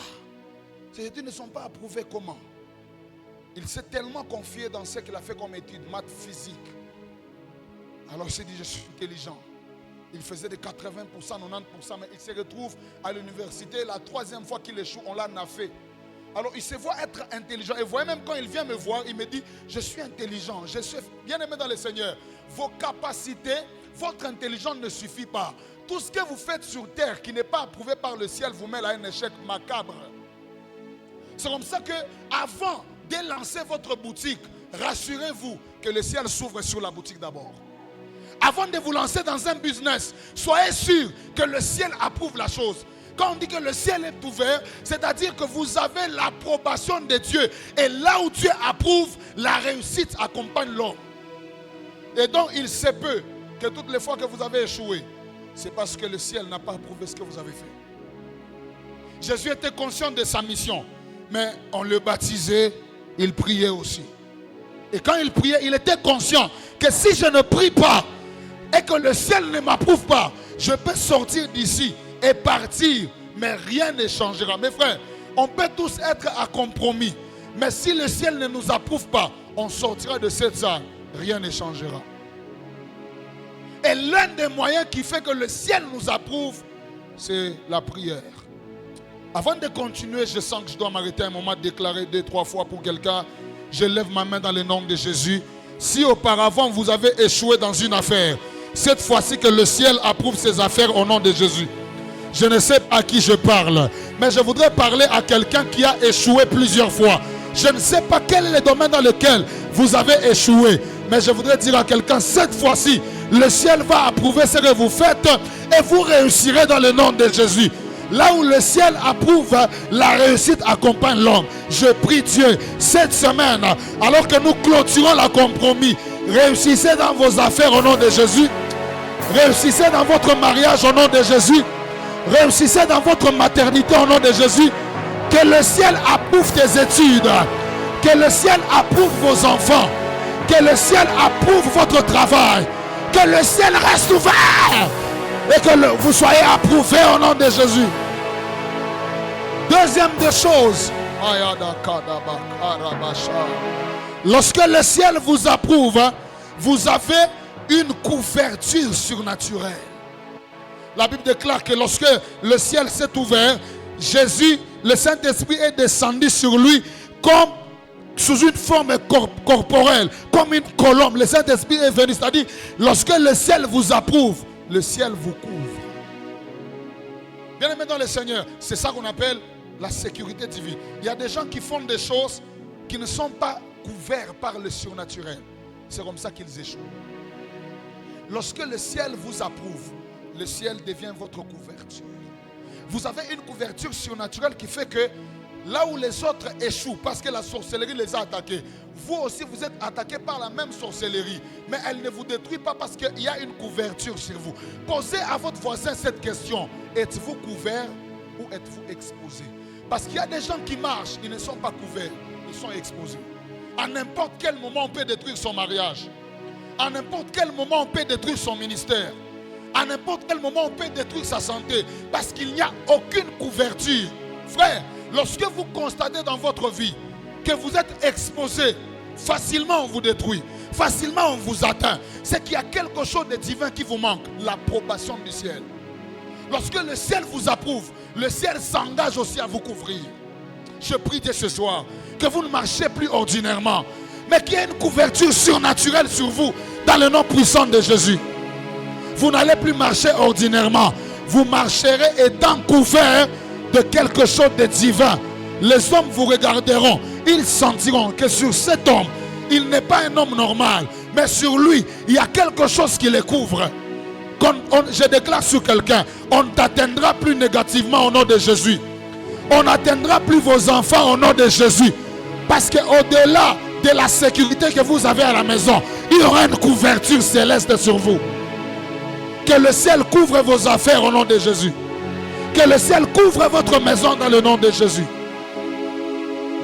ces études ne sont pas approuvées comment? Il s'est tellement confié dans ce qu'il a fait comme études, maths, physique. Alors il s'est dit, je suis intelligent. Il faisait de 80%, 90%, mais il se retrouve à l'université. La 3e fois qu'il échoue, on l'a naffé. Alors il se voit être intelligent. Et vous voyez, même quand il vient me voir, il me dit, je suis intelligent, je suis bien aimé dans le Seigneur. Vos capacités, votre intelligence ne suffit pas. Tout ce que vous faites sur terre qui n'est pas approuvé par le ciel vous met à un échec macabre. C'est comme ça que avant de lancer votre boutique, rassurez-vous que le ciel s'ouvre sur la boutique d'abord. Avant de vous lancer dans un business, soyez sûr que le ciel approuve la chose. Quand on dit que le ciel est ouvert, c'est-à-dire que vous avez l'approbation de Dieu. Et là où Dieu approuve, la réussite accompagne l'homme. Et donc il se peut que toutes les fois que vous avez échoué, c'est parce que le ciel n'a pas approuvé ce que vous avez fait. Jésus était conscient de sa mission, mais on le baptisait, il priait aussi. Et quand il priait, il était conscient que si je ne prie pas et que le ciel ne m'approuve pas, je peux sortir d'ici et partir, mais rien ne changera. Mes frères, on peut tous être à compromis, mais si le ciel ne nous approuve pas, on sortira de cette salle, rien ne changera. Et l'un des moyens qui fait que le ciel nous approuve, c'est la prière. Avant de continuer, je sens que je dois m'arrêter un moment, déclarer 2-3 fois pour quelqu'un. Je lève ma main dans le nom de Jésus. Si auparavant vous avez échoué dans une affaire, cette fois-ci que le ciel approuve ces affaires au nom de Jésus. Je ne sais pas à qui je parle, mais je voudrais parler à quelqu'un qui a échoué plusieurs fois. Je ne sais pas quel est le domaine dans lequel vous avez échoué, mais je voudrais dire à quelqu'un, cette fois-ci, le ciel va approuver ce que vous faites et vous réussirez dans le nom de Jésus. Là où le ciel approuve, la réussite accompagne l'homme. Je prie Dieu, cette semaine, alors que nous clôturons le compromis, réussissez dans vos affaires au nom de Jésus. Réussissez dans votre mariage au nom de Jésus. Réussissez dans votre maternité au nom de Jésus. Que le ciel approuve tes études. Que le ciel approuve vos enfants. Que le ciel approuve votre travail. Que le ciel reste ouvert. Et que vous soyez approuvés au nom de Jésus. Deuxième des choses. Lorsque le ciel vous approuve, vous avez une couverture surnaturelle. La Bible déclare que lorsque le ciel s'est ouvert, Jésus, le Saint-Esprit est descendu sur lui comme sous une forme corporelle, comme une colombe. Le Saint-Esprit est venu, c'est-à-dire lorsque le ciel vous approuve, le ciel vous couvre. Bien aimé dans le Seigneur, c'est ça qu'on appelle la sécurité divine. Il y a des gens qui font des choses qui ne sont pas couverts par le surnaturel. C'est comme ça qu'ils échouent. Lorsque le ciel vous approuve, le ciel devient votre couverture. Vous avez une couverture surnaturelle qui fait que là où les autres échouent parce que la sorcellerie les a attaqués, vous aussi vous êtes attaqués par la même sorcellerie, mais elle ne vous détruit pas parce qu'il y a une couverture sur vous. Posez à votre voisin cette question: êtes-vous couvert ou êtes-vous exposé? Parce qu'il y a des gens qui marchent, ils ne sont pas couverts, ils sont exposés. À n'importe quel moment on peut détruire son mariage. À n'importe quel moment on peut détruire son ministère. À n'importe quel moment on peut détruire sa santé. Parce qu'il n'y a aucune couverture. Frère, lorsque vous constatez dans votre vie que vous êtes exposé, facilement on vous détruit, facilement on vous atteint, c'est qu'il y a quelque chose de divin qui vous manque, l'approbation du ciel. Lorsque le ciel vous approuve, le ciel s'engage aussi à vous couvrir. Je prie Dieu ce soir que vous ne marchez plus ordinairement, mais qu'il y ait une couverture surnaturelle sur vous dans le nom puissant de Jésus. Vous n'allez plus marcher ordinairement, vous marcherez étant couvert de quelque chose de divin. Les hommes vous regarderont, ils sentiront que sur cet homme, il n'est pas un homme normal, mais sur lui, il y a quelque chose qui le couvre. Quand je déclare sur quelqu'un, on ne t'atteindra plus négativement au nom de Jésus. On n'atteindra plus vos enfants au nom de Jésus. Parce qu'au-delà de la sécurité que vous avez à la maison, il y aura une couverture céleste sur vous. Que le ciel couvre vos affaires au nom de Jésus. Que le ciel couvre votre maison dans le nom de Jésus.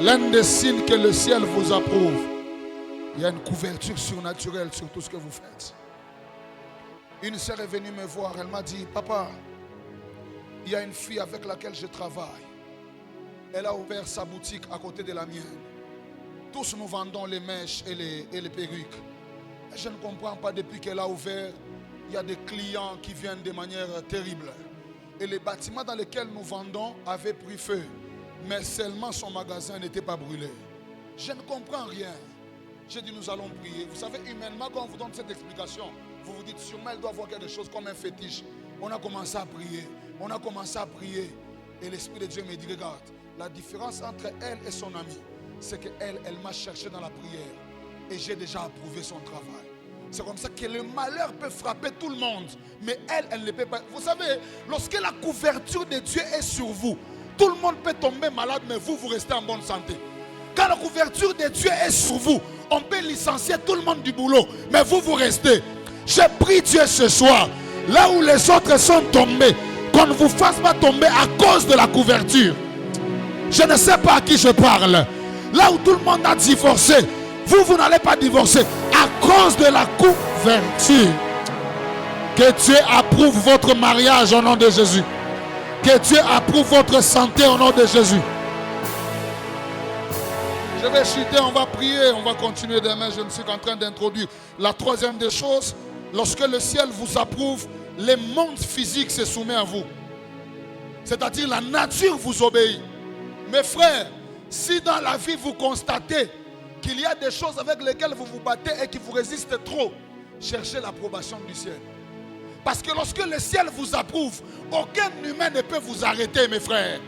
L'un des signes que le ciel vous approuve, il y a une couverture surnaturelle sur tout ce que vous faites. Une sœur est venue me voir, elle m'a dit: papa, il y a une fille avec laquelle je travaille. Elle a ouvert sa boutique à côté de la mienne. Tous nous vendons les mèches et les perruques. Et je ne comprends pas, depuis qu'elle a ouvert, il y a des clients qui viennent de manière terrible. Et les bâtiments dans lesquels nous vendons avaient pris feu. Mais seulement son magasin n'était pas brûlé. Je ne comprends rien. J'ai dit: nous allons prier. Vous savez, humainement, quand on vous donne cette explication, vous vous dites sûrement elle doit voir quelque chose comme un fétiche. On a commencé à prier. On a commencé à prier. Et l'Esprit de Dieu me dit: regarde, la différence entre elle et son amie, c'est qu'elle, elle m'a cherché dans la prière. Et j'ai déjà approuvé son travail. C'est comme ça que le malheur peut frapper tout le monde. Mais elle ne peut pas. Vous savez, lorsque la couverture de Dieu est sur vous, tout le monde peut tomber malade, mais vous restez en bonne santé. Quand la couverture de Dieu est sur vous, on peut licencier tout le monde du boulot, mais vous restez. Je prie Dieu ce soir, là où les autres sont tombés, qu'on ne vous fasse pas tomber à cause de la couverture. Je ne sais pas à qui je parle. Là où tout le monde a divorcé, vous n'allez pas divorcer à cause de la couverture. Que Dieu approuve votre mariage au nom de Jésus. Que Dieu approuve votre santé au nom de Jésus. Je vais chuter, on va prier, on va continuer demain. Je me suis en train d'introduire la troisième des choses. Lorsque le ciel vous approuve, le monde physique se soumet à vous. C'est-à-dire la nature vous obéit. Mes frères, si dans la vie vous constatez qu'il y a des choses avec lesquelles vous vous battez et qui vous résistent trop, cherchez l'approbation du ciel. Parce que lorsque le ciel vous approuve, aucun humain ne peut vous arrêter, mes frères.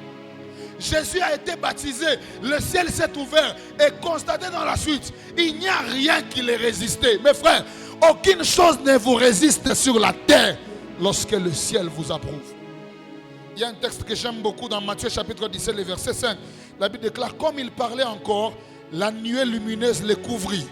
Jésus a été baptisé, le ciel s'est ouvert et constaté dans la suite, il n'y a rien qui les résistait. Mes frères, aucune chose ne vous résiste sur la terre lorsque le ciel vous approuve. Il y a un texte que j'aime beaucoup dans Matthieu chapitre 17, le verset 5. La Bible déclare, comme il parlait encore, la nuée lumineuse les couvrit.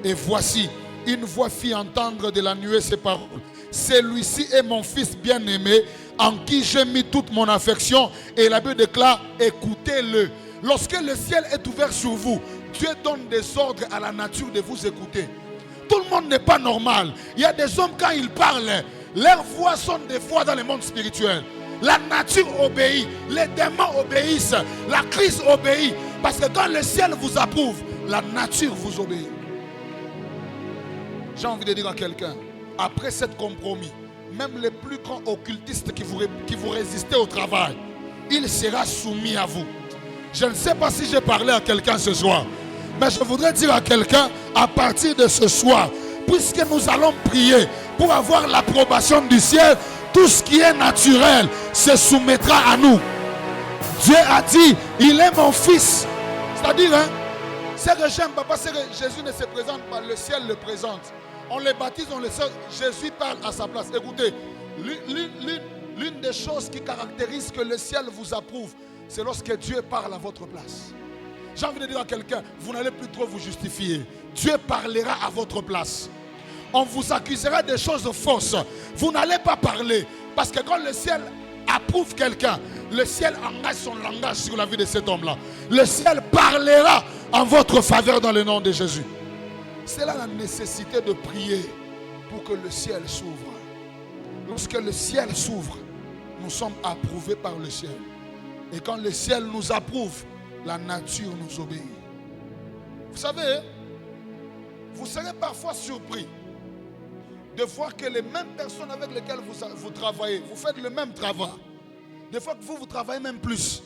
Et voici, une voix fit entendre de la nuée ces paroles. Celui-ci est mon fils bien-aimé, en qui j'ai mis toute mon affection. Et la Bible déclare, écoutez-le. Lorsque le ciel est ouvert sur vous, Dieu donne des ordres à la nature de vous écouter. Tout le monde n'est pas normal. Il y a des hommes, quand ils parlent, leurs voix sont des voix dans le monde spirituel. La nature obéit, les démons obéissent, la crise obéit. Parce que quand le ciel vous approuve, la nature vous obéit. J'ai envie de dire à quelqu'un, après cet compromis, même les plus grands occultistes qui vous résistaient au travail, il sera soumis à vous. Je ne sais pas si j'ai parlé à quelqu'un ce soir, mais je voudrais dire à quelqu'un, à partir de ce soir, puisque nous allons prier pour avoir l'approbation du ciel, tout ce qui est naturel se soumettra à nous. Dieu a dit, il est mon fils. C'est-à-dire, c'est que j'aime, papa, c'est que Jésus ne se présente pas, le ciel le présente. On les baptise, on les sort, Jésus parle à sa place. Écoutez, l'une des choses qui caractérise que le ciel vous approuve, c'est lorsque Dieu parle à votre place. J'ai envie de dire à quelqu'un, vous n'allez plus trop vous justifier. Dieu parlera à votre place. On vous accusera des choses fausses. Vous n'allez pas parler. Parce que quand le ciel approuve quelqu'un, le ciel engage son langage sur la vie de cet homme-là. Le ciel parlera en votre faveur dans le nom de Jésus. C'est là la nécessité de prier pour que le ciel s'ouvre. Lorsque le ciel s'ouvre, nous sommes approuvés par le ciel. Et quand le ciel nous approuve, la nature nous obéit. Vous savez, vous serez parfois surpris de voir que les mêmes personnes avec lesquelles vous travaillez, vous faites le même travail. Des fois que vous travaillez même plus,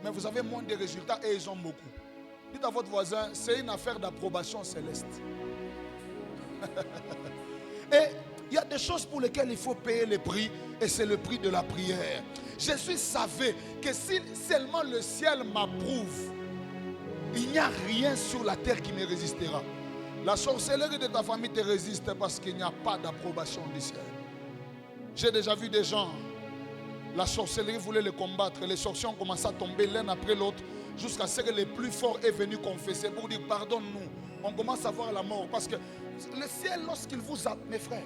mais vous avez moins de résultats et ils ont beaucoup. Dites à votre voisin, c'est une affaire d'approbation céleste. Et il y a des choses pour lesquelles il faut payer le prix, et c'est le prix de la prière. Jésus savait que si seulement le ciel m'approuve, il n'y a rien sur la terre qui me résistera. La sorcellerie de ta famille te résiste parce qu'il n'y a pas d'approbation du ciel. J'ai déjà vu des gens, la sorcellerie voulait les combattre. Les sorciers ont commencé à tomber l'un après l'autre jusqu'à ce que les plus forts est venu confesser pour dire pardonne-nous. On commence à voir la mort parce que le ciel, lorsqu'il vous approuve, mes frères,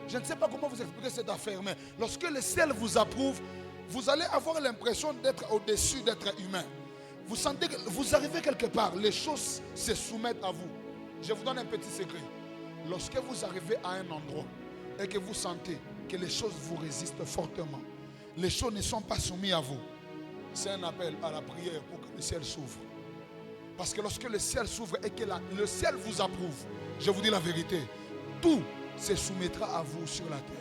je ne sais pas comment vous expliquer cette affaire, mais lorsque le ciel vous approuve, vous allez avoir l'impression d'être au-dessus d'être humain. Vous sentez que vous arrivez quelque part, les choses se soumettent à vous. Je vous donne un petit secret. Lorsque vous arrivez à un endroit et que vous sentez que les choses vous résistent fortement, les choses ne sont pas soumises à vous, c'est un appel à la prière pour que le ciel s'ouvre. Parce que lorsque le ciel s'ouvre et que le ciel vous approuve, je vous dis la vérité, tout se soumettra à vous sur la terre.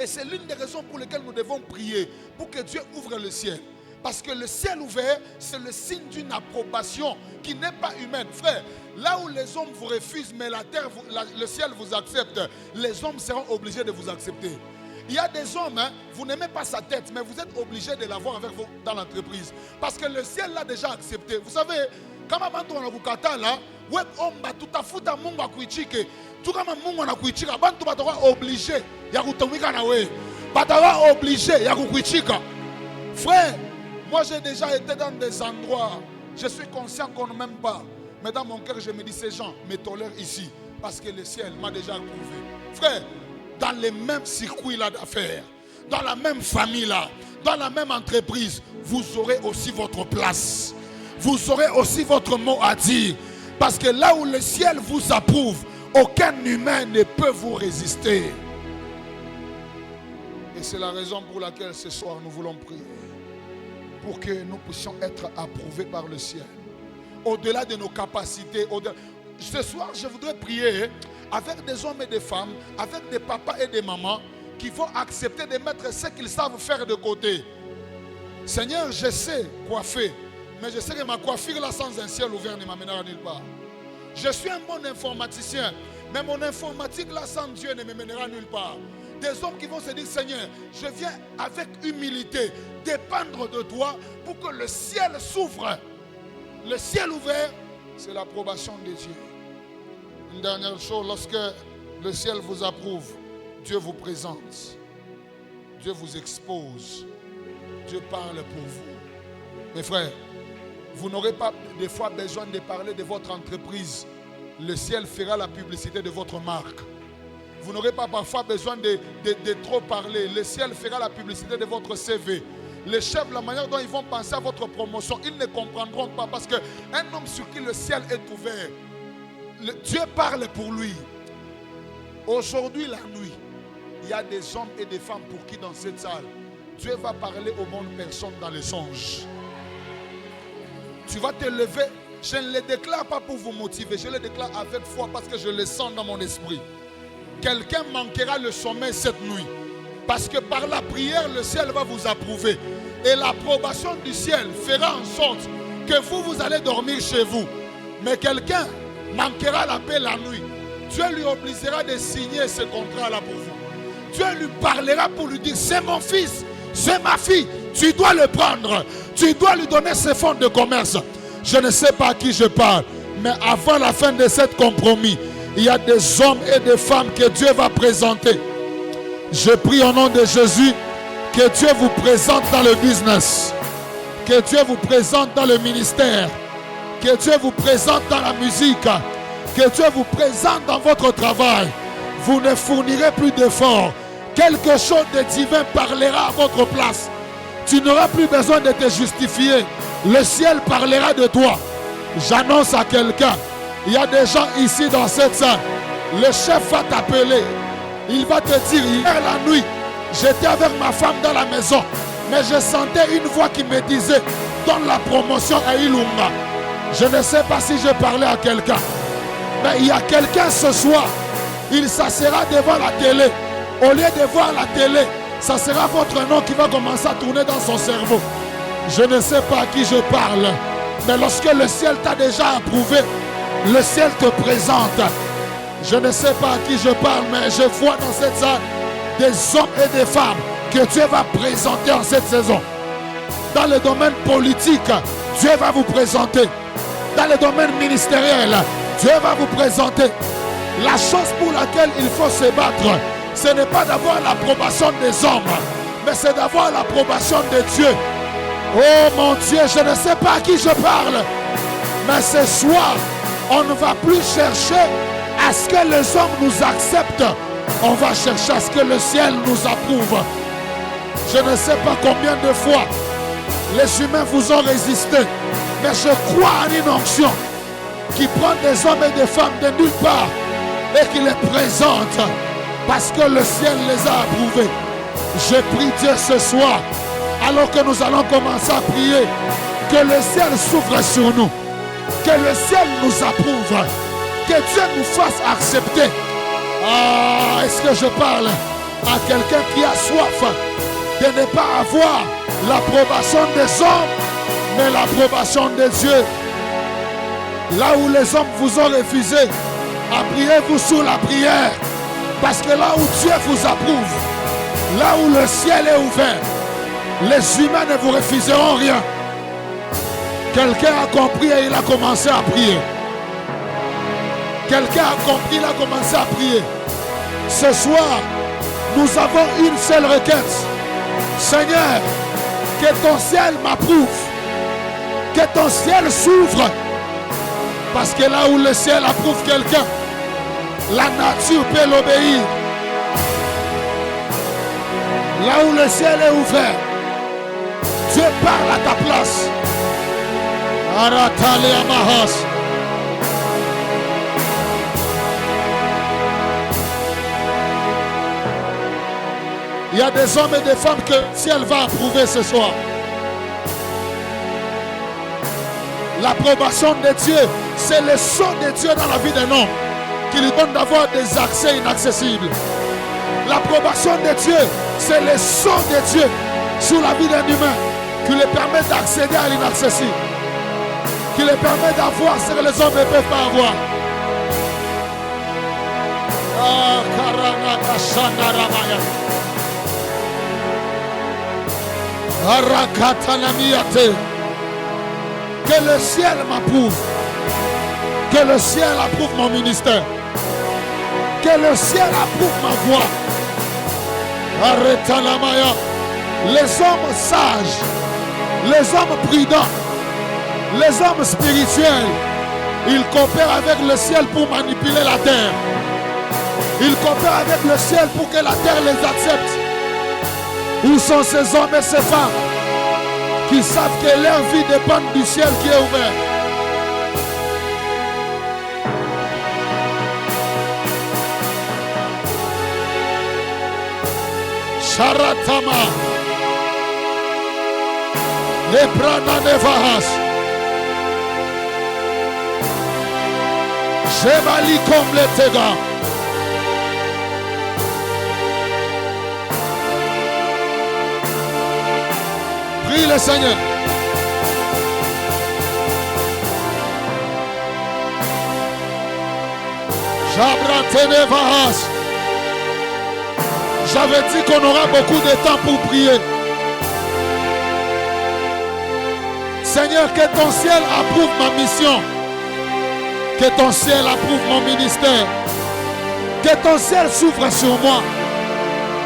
Et c'est l'une des raisons pour lesquelles nous devons prier pour que Dieu ouvre le ciel. Parce que le ciel ouvert, c'est le signe d'une approbation qui n'est pas humaine. Frère, là où les hommes vous refusent, mais la terre, le ciel vous accepte, les hommes seront obligés de vous accepter. Il y a des hommes, vous n'aimez pas sa tête, mais vous êtes obligé de l'avoir avec vous dans l'entreprise. Parce que le ciel l'a déjà accepté. Vous savez, Kama bantu wanakukatala, we omba tutafuta Mungu akuichike. Tu kama Mungu anakuichika, bantu batakuwa obligé ya kutumika na wewe. Batakuwa obligé ya kukuichika. Frère, moi j'ai déjà été dans des endroits, je suis conscient qu'on ne m'aime pas. Mais dans mon cœur, je me dis, ces gens me tolèrent ici parce que le ciel m'a déjà approuvé. Frère, dans les mêmes circuits là d'affaires, dans la même famille là, dans la même entreprise, vous aurez aussi votre place. Vous aurez aussi votre mot à dire. Parce que là où le ciel vous approuve, aucun humain ne peut vous résister. Et c'est la raison pour laquelle ce soir nous voulons prier. Pour que nous puissions être approuvés par le ciel. Au-delà de nos capacités. Ce soir, je voudrais prier avec des hommes et des femmes, avec des papas et des mamans qui vont accepter de mettre ce qu'ils savent faire de côté. Seigneur, je sais coiffer, mais je sais que ma coiffure là sans un ciel ouvert ne m'amènera nulle part. Je suis un bon informaticien, mais mon informatique là sans Dieu ne me mènera nulle part. Des hommes qui vont se dire, Seigneur, je viens avec humilité dépendre de toi pour que le ciel s'ouvre. Le ciel ouvert, c'est l'approbation de Dieu. Une dernière chose, lorsque le ciel vous approuve, Dieu vous présente, Dieu vous expose, Dieu parle pour vous. Mes frères, vous n'aurez pas des fois besoin de parler de votre entreprise. Le ciel fera la publicité de votre marque. Vous n'aurez pas parfois besoin de trop parler. Le ciel fera la publicité de votre CV. Les chefs, la manière dont ils vont penser à votre promotion, ils ne comprendront pas parce qu'un homme sur qui le ciel est ouvert, Dieu parle pour lui. Aujourd'hui, la nuit, il y a des hommes et des femmes pour qui dans cette salle, Dieu va parler aux bonnes personnes dans les songes. Tu vas te lever. Je ne le déclare pas pour vous motiver, je le déclare avec foi parce que je le sens dans mon esprit. Quelqu'un manquera le sommeil cette nuit. Parce que par la prière, le ciel va vous approuver. Et l'approbation du ciel fera en sorte que vous allez dormir chez vous. Mais quelqu'un manquera la paix la nuit. Dieu lui obligera de signer ce contrat-là pour vous. Dieu lui parlera pour lui dire, c'est mon fils, c'est ma fille. Tu dois le prendre. Tu dois lui donner ses fonds de commerce. Je ne sais pas à qui je parle. Mais avant la fin de ce compromis, il y a des hommes et des femmes que Dieu va présenter. Je prie au nom de Jésus que Dieu vous présente dans le business, que Dieu vous présente dans le ministère, que Dieu vous présente dans la musique, que Dieu vous présente dans votre travail. Vous ne fournirez plus d'efforts. Quelque chose de divin parlera à votre place. Tu n'auras plus besoin de te justifier. Le ciel parlera de toi. J'annonce à quelqu'un, il y a des gens ici dans cette salle. Le chef va t'appeler. Il va te dire, hier la nuit, j'étais avec ma femme dans la maison, mais je sentais une voix qui me disait, donne la promotion à Ilunga. Je ne sais pas si je parlais à quelqu'un, mais il y a quelqu'un ce soir, il s'assera devant la télé. Au lieu de voir la télé, ça sera votre nom qui va commencer à tourner dans son cerveau. Je ne sais pas à qui je parle, mais lorsque le ciel t'a déjà approuvé, le ciel te présente. Je ne sais pas à qui je parle, mais je vois dans cette salle des hommes et des femmes que Dieu va présenter en cette saison. Dans le domaine politique, Dieu va vous présenter. Dans le domaine ministériel, Dieu va vous présenter. La chose pour laquelle il faut se battre, ce n'est pas d'avoir l'approbation des hommes, mais c'est d'avoir l'approbation de Dieu. Oh mon Dieu, je ne sais pas à qui je parle, mais ce soir, on ne va plus chercher à ce que les hommes nous acceptent. On va chercher à ce que le ciel nous approuve. Je ne sais pas combien de fois les humains vous ont résisté, mais je crois en une onction qui prend des hommes et des femmes de nulle part et qui les présente parce que le ciel les a approuvés. Je prie Dieu ce soir, alors que nous allons commencer à prier, que le ciel s'ouvre sur nous, que le ciel nous approuve, que Dieu nous fasse accepter. Ah, est-ce que je parle à quelqu'un qui a soif de ne pas avoir l'approbation des hommes, mais l'approbation de Dieu? Là où les hommes vous ont refusé, appuyez-vous sur la prière, parce que là où Dieu vous approuve, là où le ciel est ouvert, les humains ne vous refuseront rien. Quelqu'un a compris et il a commencé à prier. Quelqu'un a compris, il a commencé à prier. Ce soir, nous avons une seule requête. Seigneur, que ton ciel m'approuve. Que ton ciel s'ouvre. Parce que là où le ciel approuve quelqu'un, la nature peut l'obéir. Là où le ciel est ouvert, Dieu parle à ta place. Aratale Amahas. Il y a des hommes et des femmes que le ciel va approuver ce soir. L'approbation de Dieu, c'est le son de Dieu dans la vie d'un homme qui lui donne d'avoir des accès inaccessibles. L'approbation de Dieu, c'est le son de Dieu sur la vie d'un humain qui lui permet d'accéder à l'inaccessible, qui lui permet d'avoir ce que les hommes ne peuvent pas avoir. Ah, que le ciel m'approuve. Que le ciel approuve mon ministère. Que le ciel approuve ma voix. Arrêtez la maya. Les hommes sages, les hommes prudents, les hommes spirituels, ils coopèrent avec le ciel pour manipuler la terre. Ils coopèrent avec le ciel pour que la terre les accepte. Où sont ces hommes et ces femmes qui savent que leur vie dépend du ciel qui est ouvert? Sharatama Leprana Nevahas Jebali comme les Tega. Prie le Seigneur. Jabratene Vahas. J'avais dit qu'on aura beaucoup de temps pour prier. Seigneur, que ton ciel approuve ma mission. Que ton ciel approuve mon ministère. Que ton ciel s'ouvre sur moi.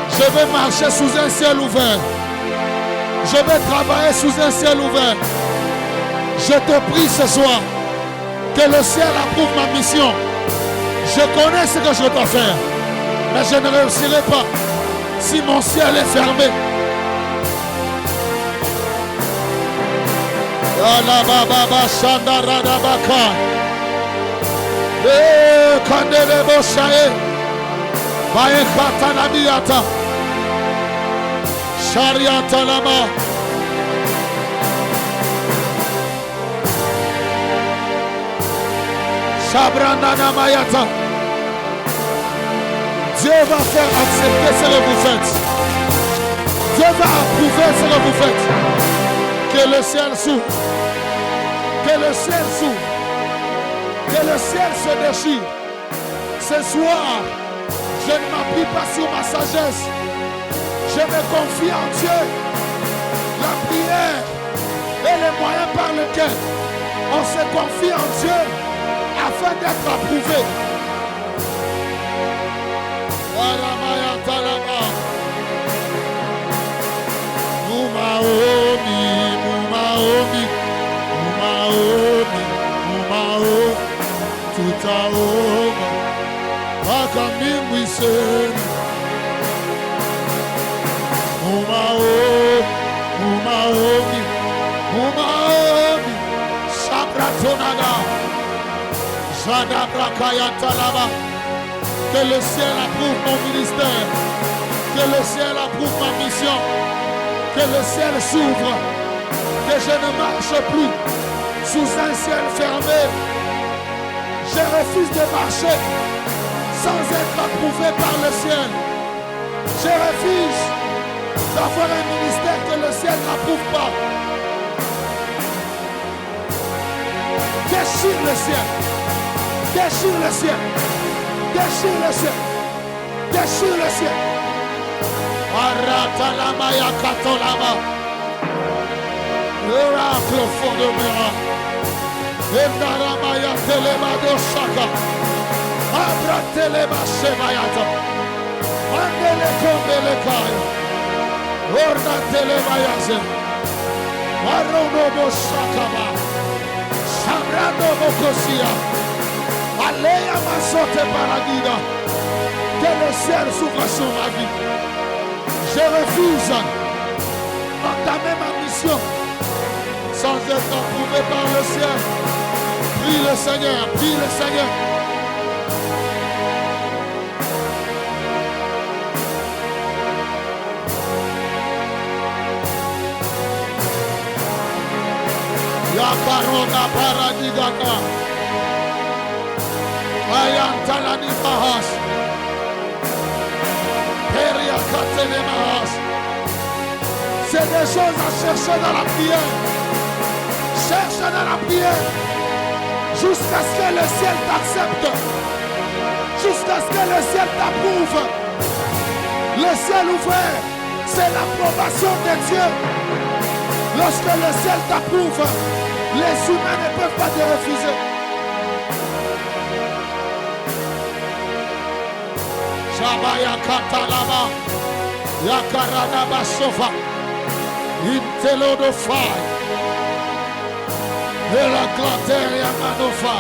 Je vais marcher sous un ciel ouvert. Je vais travailler sous un ciel ouvert. Je te prie ce soir que le ciel approuve ma mission. Je connais ce que je dois faire, mais je ne réussirai pas si mon ciel est fermé. Shariatalama. Shabrandana Mayata. Dieu va faire accepter ce que vous faites. Dieu va approuver ce que vous faites. Que le ciel s'ouvre. Que le ciel s'ouvre. Que le ciel se déchire. Ce soir, je ne m'appuie pas sur ma sagesse. Je me confie en Dieu. La prière est le moyen par lequel on se confie en Dieu afin d'être approuvé. Que le ciel approuve mon ministère. Que le ciel approuve ma mission. Que le ciel s'ouvre. Que je ne marche plus sous un ciel fermé. Je refuse de marcher sans être approuvé par le ciel. Je refuse d'avoir un ministère que le ciel n'approuve pas. Déchire le ciel. Déchire le ciel. Déchire le ciel. Déchire le ciel. Aratalama yakatolama. Ura miracle au fond de miracle. Endaramaya telemado shaka. Abra telema shemayata. Andele kombele kaya. Orda telemayaze. Marono bo shakaba. Sabrando bokosia. Aleya masote paradida. Que le ciel s'ouvre sur ma vie. Je refuse d'entamer ma mission sans être approuvé par le ciel. Prie le Seigneur, prie le Seigneur. Yakarona paradigaka. Ayantalani bahas. C'est des choses à chercher dans la prière. Cherche dans la prière. Jusqu'à ce que le ciel t'accepte. Jusqu'à ce que le ciel t'approuve. Le ciel ouvert, c'est l'approbation de Dieu. Lorsque le ciel t'approuve, les humains ne peuvent pas te refuser. Shabaya katalaba. Yakarada basofa. Intelo de fire. Et la clatere yamanofa.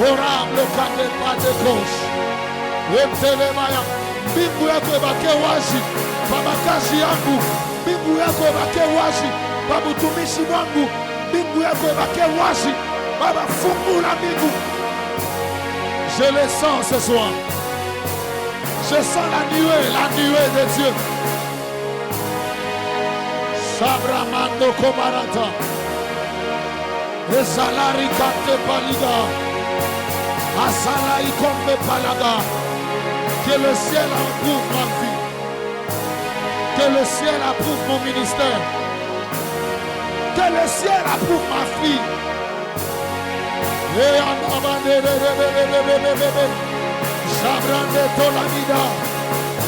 Orable kade pate gauche. Entelemaya. Mbingu yako ebake waji. Pamakaji yangu. Mbingu yako ebake waji. Pamutumishi wangu. Mbingu yako ebake waji. Baba fungula mbingu. Je le sens ce soir. Je sens la nuée de Dieu. Sabramando Komarata. Esalari Kante Paliga. Asala Ikombe Palaga. Que le ciel approuve ma vie. Que le ciel approuve mon ministère. Que le ciel approuve ma fille. Et en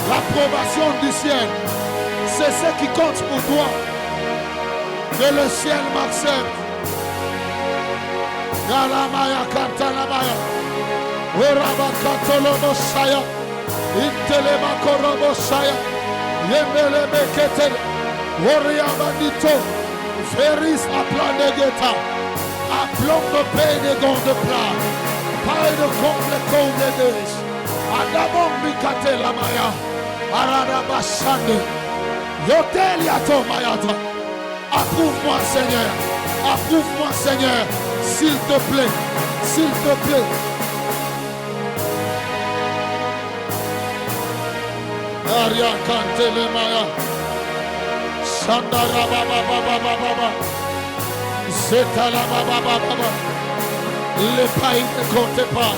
l'approbation du ciel, c'est ce qui compte pour toi. Que le ciel m'accepte. Yalamaya kantalamaya. Oraba katolomo shaya. Intelema koromo shaya. Yemeleme ketel. Oriamanito. Feris aplanegeta. Aplomb de paix de gants de plat. Paille de comble de deux. Adamon mikate la maya. Arada bashande. Yotel yato mayata. Approuve-moi Seigneur. Approuve-moi Seigneur. S'il te plaît. S'il te plaît. Aria kante le maya. Sandara baba baba baba. C'est à la baba baba. Le pays ne compte pas.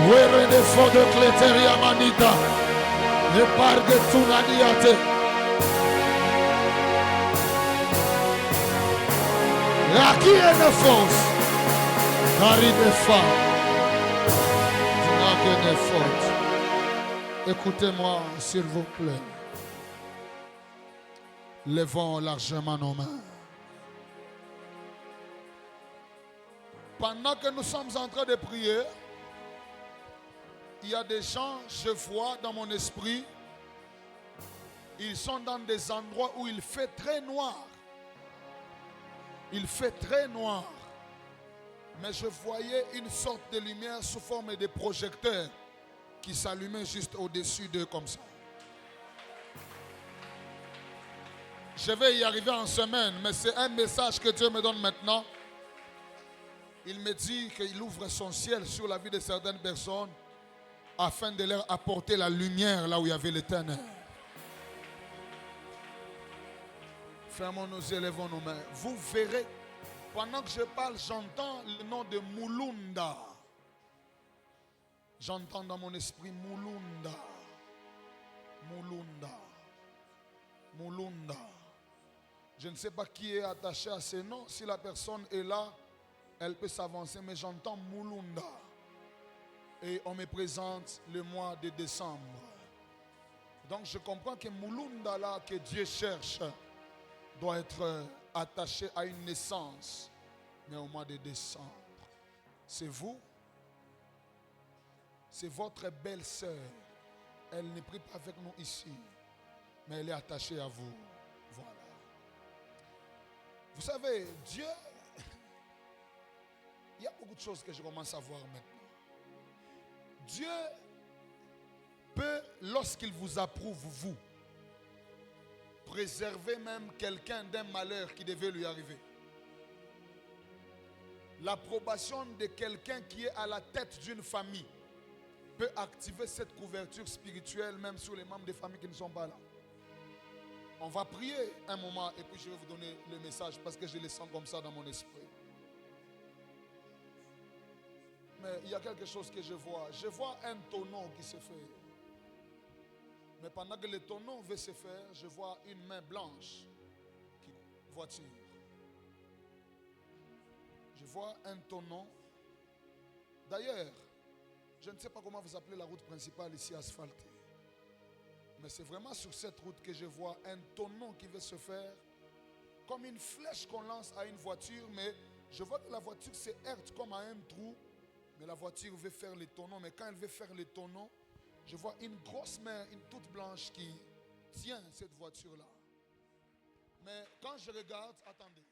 Where the for the Cleteria Manita. Le parc de Tunadiate. La qui est une force. N'arrive pas. Tu n'as qu'une faute. Écoutez-moi, s'il vous plaît. Levons largement nos mains. Pendant que nous sommes en train de prier, il y a des gens, je vois dans mon esprit, ils sont dans des endroits où il fait très noir. Il fait très noir. Mais je voyais une sorte de lumière sous forme de projecteur qui s'allumait juste au-dessus d'eux comme ça. Je vais y arriver en semaine, mais c'est un message que Dieu me donne maintenant. Il me dit qu'il ouvre son ciel sur la vie de certaines personnes afin de leur apporter la lumière là où il y avait les ténèbres. Fermons nos yeux, élevons nos mains. Vous verrez, pendant que je parle, j'entends le nom de Mulunda. J'entends dans mon esprit Mulunda. Mulunda. Mulunda. Je ne sais pas qui est attaché à ce nom. Si la personne est là, elle peut s'avancer, mais j'entends Mulunda. Et on me présente le mois de décembre. Donc je comprends que Mulunda là, que Dieu cherche, doit être attaché à une naissance, mais au mois de décembre. C'est vous, c'est votre belle-sœur. Elle ne prie pas avec nous ici, mais elle est attachée à vous. Voilà. Vous savez, Dieu, il y a beaucoup de choses que je commence à voir maintenant. Dieu peut, lorsqu'il vous approuve, vous, préserver même quelqu'un d'un malheur qui devait lui arriver. L'approbation de quelqu'un qui est à la tête d'une famille peut activer cette couverture spirituelle même sur les membres des familles qui ne sont pas là. On va prier un moment et puis je vais vous donner le message parce que je le sens comme ça dans mon esprit. Mais il y a quelque chose que je vois. Je vois un tonneau qui se fait. Mais pendant que le tonneau veut se faire, je vois une main blanche qui voiture. Je vois un tonneau. D'ailleurs, je ne sais pas comment vous appelez la route principale ici asphaltée. Mais c'est vraiment sur cette route que je vois un tonneau qui veut se faire comme une flèche qu'on lance à une voiture. Mais je vois que la voiture se heurte comme à un trou. Mais la voiture veut faire le tonneau. Mais quand elle veut faire le tonneau, je vois une grosse main, une toute blanche qui tient cette voiture-là. Mais quand je regarde, attendez.